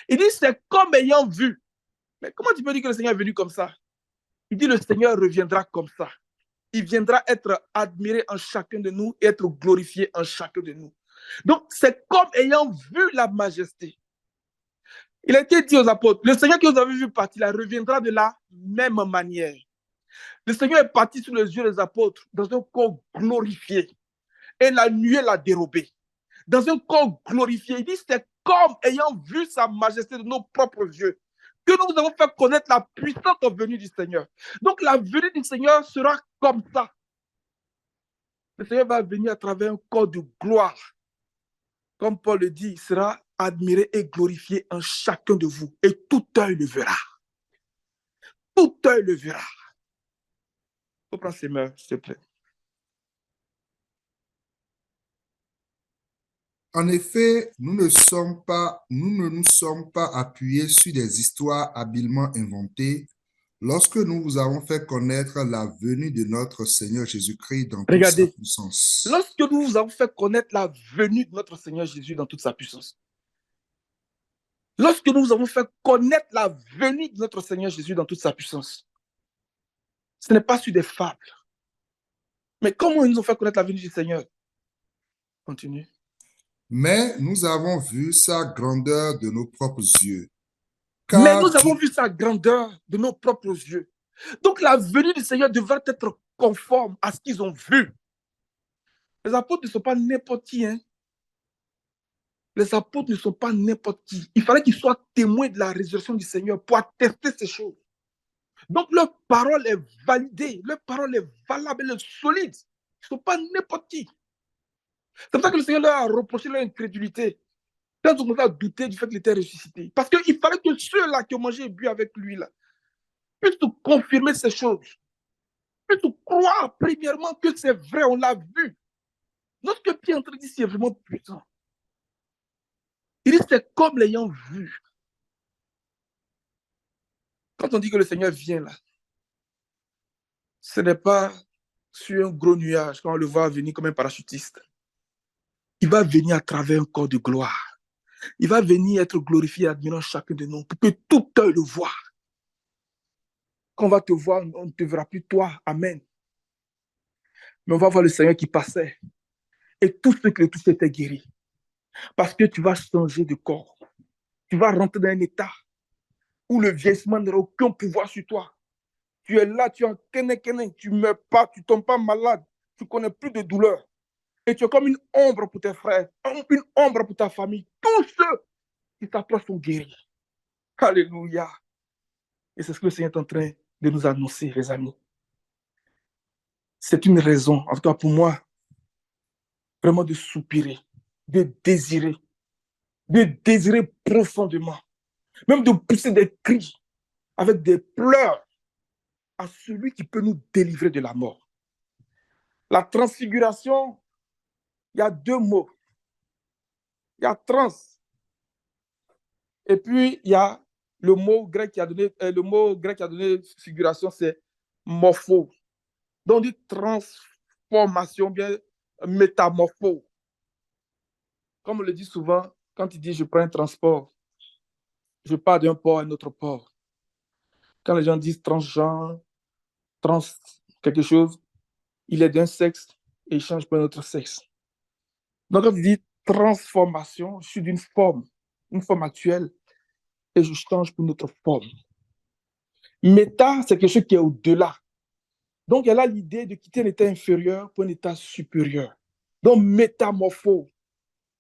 Il dit, c'est comme ayant vu. Mais comment tu peux dire que le Seigneur est venu comme ça? Il dit, le Seigneur reviendra comme ça. Il viendra être admiré en chacun de nous et être glorifié en chacun de nous. Donc, c'est comme ayant vu la majesté. Il a été dit aux apôtres, le Seigneur que vous avez vu partir là reviendra de la même manière. Le Seigneur est parti sous les yeux des apôtres dans un corps glorifié. Et la nuée l'a dérobé. Dans un corps glorifié, il dit, c'est comme ayant vu sa majesté de nos propres yeux que nous avons fait connaître la puissante venue du Seigneur. Donc la venue du Seigneur sera comme ça. Le Seigneur va venir à travers un corps de gloire. Comme Paul le dit, il sera admiré et glorifié en chacun de vous. Et tout œil le verra. Tout œil le verra. Il faut prendre ses mains, s'il te plaît. En effet, nous ne nous sommes pas appuyés sur des histoires habilement inventées lorsque nous vous avons fait connaître la venue de notre Seigneur Jésus-Christ dans toute sa puissance. Lorsque nous vous avons fait connaître la venue de notre Seigneur Jésus dans toute sa puissance. Lorsque nous vous avons fait connaître la venue de notre Seigneur Jésus dans toute sa puissance. Ce n'est pas sur des fables. Mais comment ils nous ont fait connaître la venue du Seigneur? Continue. Mais nous avons vu sa grandeur de nos propres yeux. Mais nous avons vu sa grandeur de nos propres yeux. Donc la venue du Seigneur devrait être conforme à ce qu'ils ont vu. Les apôtres ne sont pas n'importe qui. Hein? Les apôtres ne sont pas n'importe qui. Il fallait qu'ils soient témoins de la résurrection du Seigneur pour attester ces choses. Donc leur parole est validée, leur parole est valable, elle est solide. Ils ne sont pas n'importe qui. C'est pour ça que le Seigneur leur a reproché leur incrédulité. Quand ils ont commencé à douter du fait qu'il était ressuscité. Parce qu'il fallait que ceux-là qui ont mangé et bu avec lui là, puissent confirmer ces choses. Puissent croire premièrement que c'est vrai, on l'a vu. Lorsque Pierre entre dit c'est vraiment puissant. Il dit c'est comme l'ayant vu. Quand on dit que le Seigneur vient là, ce n'est pas sur un gros nuage, quand on le voit venir comme un parachutiste. Il va venir à travers un corps de gloire. Il va venir être glorifié et admirant chacun de nous pour que tout œil le voie. Quand on va te voir, on ne te verra plus toi. Amen. Mais on va voir le Seigneur qui passait. Et tout ce qui le touchait était guéri. Parce que tu vas changer de corps. Tu vas rentrer dans un état où le vieillissement n'aura aucun pouvoir sur toi. Tu es là, tu es en kéné, tu ne meurs pas, tu ne tombes pas malade, tu ne connais plus de douleur. Et tu es comme une ombre pour tes frères, une ombre pour ta famille. Tous ceux qui t'approchent sont guéris. Alléluia. Et c'est ce que le Seigneur est en train de nous annoncer, les amis. C'est une raison, en tout cas pour moi, vraiment de soupirer, de désirer profondément, même de pousser des cris avec des pleurs à celui qui peut nous délivrer de la mort. La transfiguration, il y a deux mots. Il y a trans, et puis il y a le mot grec qui a donné figuration, c'est morpho. Donc, dit transformation, bien métamorpho. Comme on le dit souvent, quand il dit je prends un transport, je pars d'un port à un autre port. Quand les gens disent transgenre, trans quelque chose, il est d'un sexe et il change pour un autre sexe. Donc, quand il dit transformation, je suis d'une forme, une forme actuelle, et je change pour une autre forme. Méta, c'est quelque chose qui est au-delà. Donc, elle a l'idée de quitter un état inférieur pour un état supérieur. Donc, métamorpho.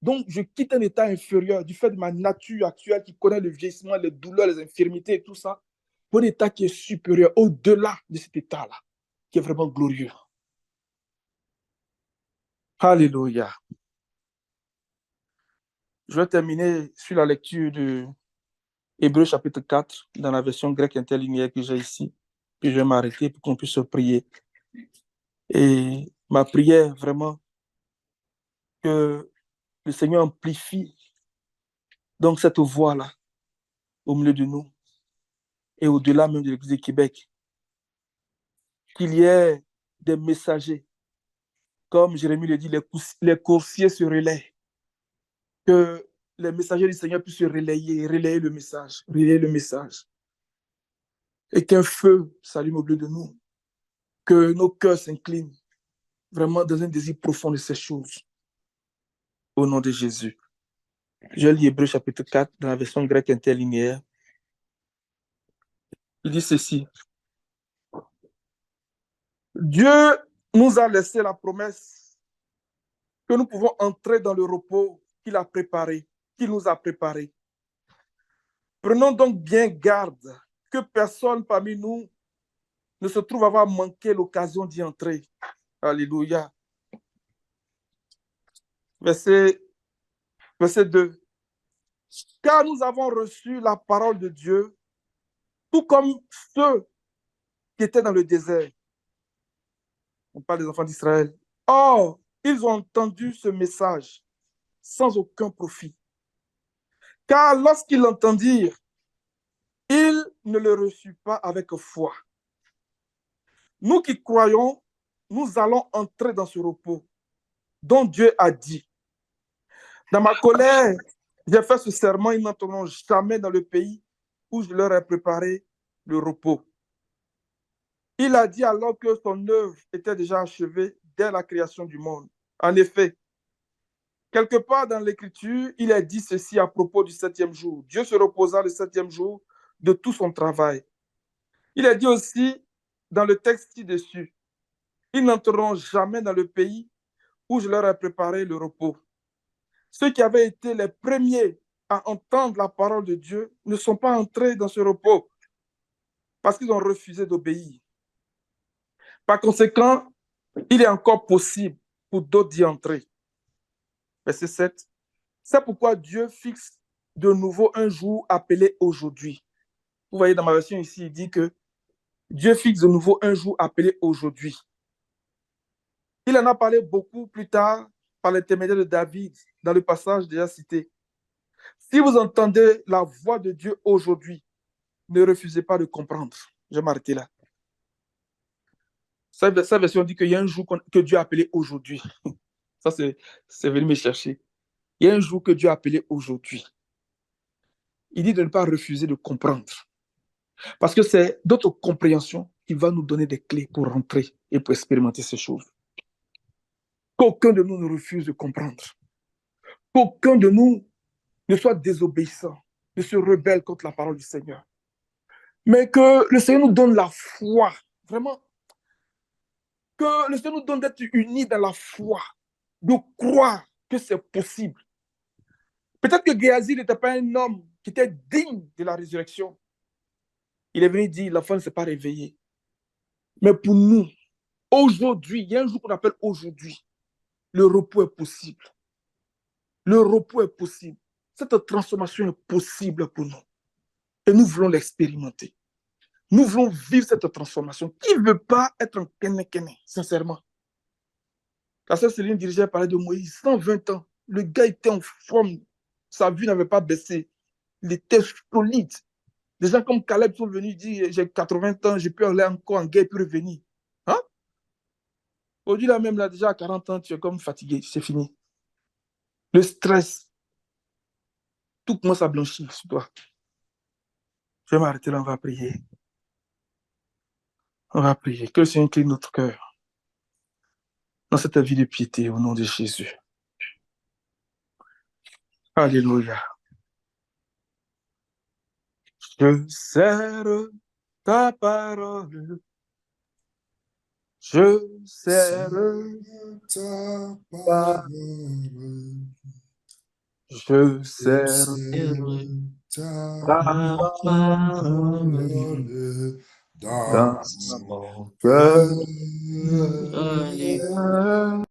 Donc, je quitte un état inférieur du fait de ma nature actuelle qui connaît le vieillissement, les douleurs, les infirmités et tout ça, pour un état qui est supérieur, au-delà de cet état-là, qui est vraiment glorieux. Alléluia. Je vais terminer sur la lecture de Hébreux chapitre 4, dans la version grecque interlinéaire que j'ai ici. Puis je vais m'arrêter pour qu'on puisse prier. Et ma prière, vraiment, que le Seigneur amplifie donc cette voix-là au milieu de nous et au-delà même de l'Église du Québec. Qu'il y ait des messagers, comme Jérémie le dit, les coursiers se relaient. Que les messagers du Seigneur puissent se relayer le message. Et qu'un feu s'allume au milieu de nous. Que nos cœurs s'inclinent vraiment dans un désir profond de ces choses. Au nom de Jésus. Je lis Hébreux chapitre 4 dans la version grecque interlinéaire. Il dit ceci. Dieu nous a laissé la promesse que nous pouvons entrer dans le repos qu'il a préparé, qu'il nous a préparé. Prenons donc bien garde que personne parmi nous ne se trouve avoir manqué l'occasion d'y entrer. Alléluia. Verset 2. Car nous avons reçu la parole de Dieu, tout comme ceux qui étaient dans le désert. On parle des enfants d'Israël. Or, ils ont entendu ce message sans aucun profit. Car lorsqu'ils l'entendirent, ils ne le reçurent pas avec foi. Nous qui croyons, nous allons entrer dans ce repos dont Dieu a dit. Dans ma colère, j'ai fait ce serment, ils n'entreront jamais dans le pays où je leur ai préparé le repos. Il a dit alors que son œuvre était déjà achevée dès la création du monde. En effet, quelque part dans l'Écriture, il est dit ceci à propos du 7e jour. Dieu se reposa le 7e jour de tout son travail. Il est dit aussi dans le texte ci-dessus, ils n'entreront jamais dans le pays où je leur ai préparé le repos. Ceux qui avaient été les premiers à entendre la parole de Dieu ne sont pas entrés dans ce repos parce qu'ils ont refusé d'obéir. Par conséquent, il est encore possible pour d'autres d'y entrer. Verset 7. C'est pourquoi Dieu fixe de nouveau un jour appelé aujourd'hui. Vous voyez dans ma version ici, il dit que Dieu fixe de nouveau un jour appelé aujourd'hui. Il en a parlé beaucoup plus tard par l'intermédiaire de David dans le passage déjà cité. Si vous entendez la voix de Dieu aujourd'hui, ne refusez pas de comprendre. Je vais m'arrêter là. Sa version dit qu'il y a un jour que Dieu a appelé aujourd'hui. Ça, c'est venu me chercher. Il y a un jour que Dieu a appelé aujourd'hui. Il dit de ne pas refuser de comprendre. Parce que c'est d'autres compréhensions qui va nous donner des clés pour rentrer et pour expérimenter ces choses. Qu'aucun de nous ne refuse de comprendre. Qu'aucun de nous ne soit désobéissant, ne se rebelle contre la parole du Seigneur. Mais que le Seigneur nous donne la foi, vraiment, que le Seigneur nous donne d'être unis dans la foi, de croire que c'est possible. Peut-être que Géasi n'était pas un homme qui était digne de la résurrection. Il est venu dire, l'enfant ne s'est pas réveillé. Mais pour nous, aujourd'hui, il y a un jour qu'on appelle aujourd'hui, le repos est possible. Le repos est possible. Cette transformation est possible pour nous. Et nous voulons l'expérimenter. Nous voulons vivre cette transformation. Qui ne veut pas être un kene-kene, sincèrement? La sœur Céline dirigeait parler de Moïse, 120 ans. Le gars était en forme. Sa vue n'avait pas baissé. Il était solide. Des gens comme Caleb sont venus dire, j'ai 80 ans, je peux aller encore en guerre et puis revenir. Hein? Aujourd'hui, là même, là, déjà à 40 ans, tu es comme fatigué, c'est fini. Le stress, tout commence à blanchir sur toi. Je vais m'arrêter là, on va prier. On va prier. Que le Seigneur incline notre cœur dans cette vie de piété au nom de Jésus. Alléluia. Je serre ta parole. Je serre ta ta parole. Je serre ta ta parole dans dans mon mon cœur. cœur.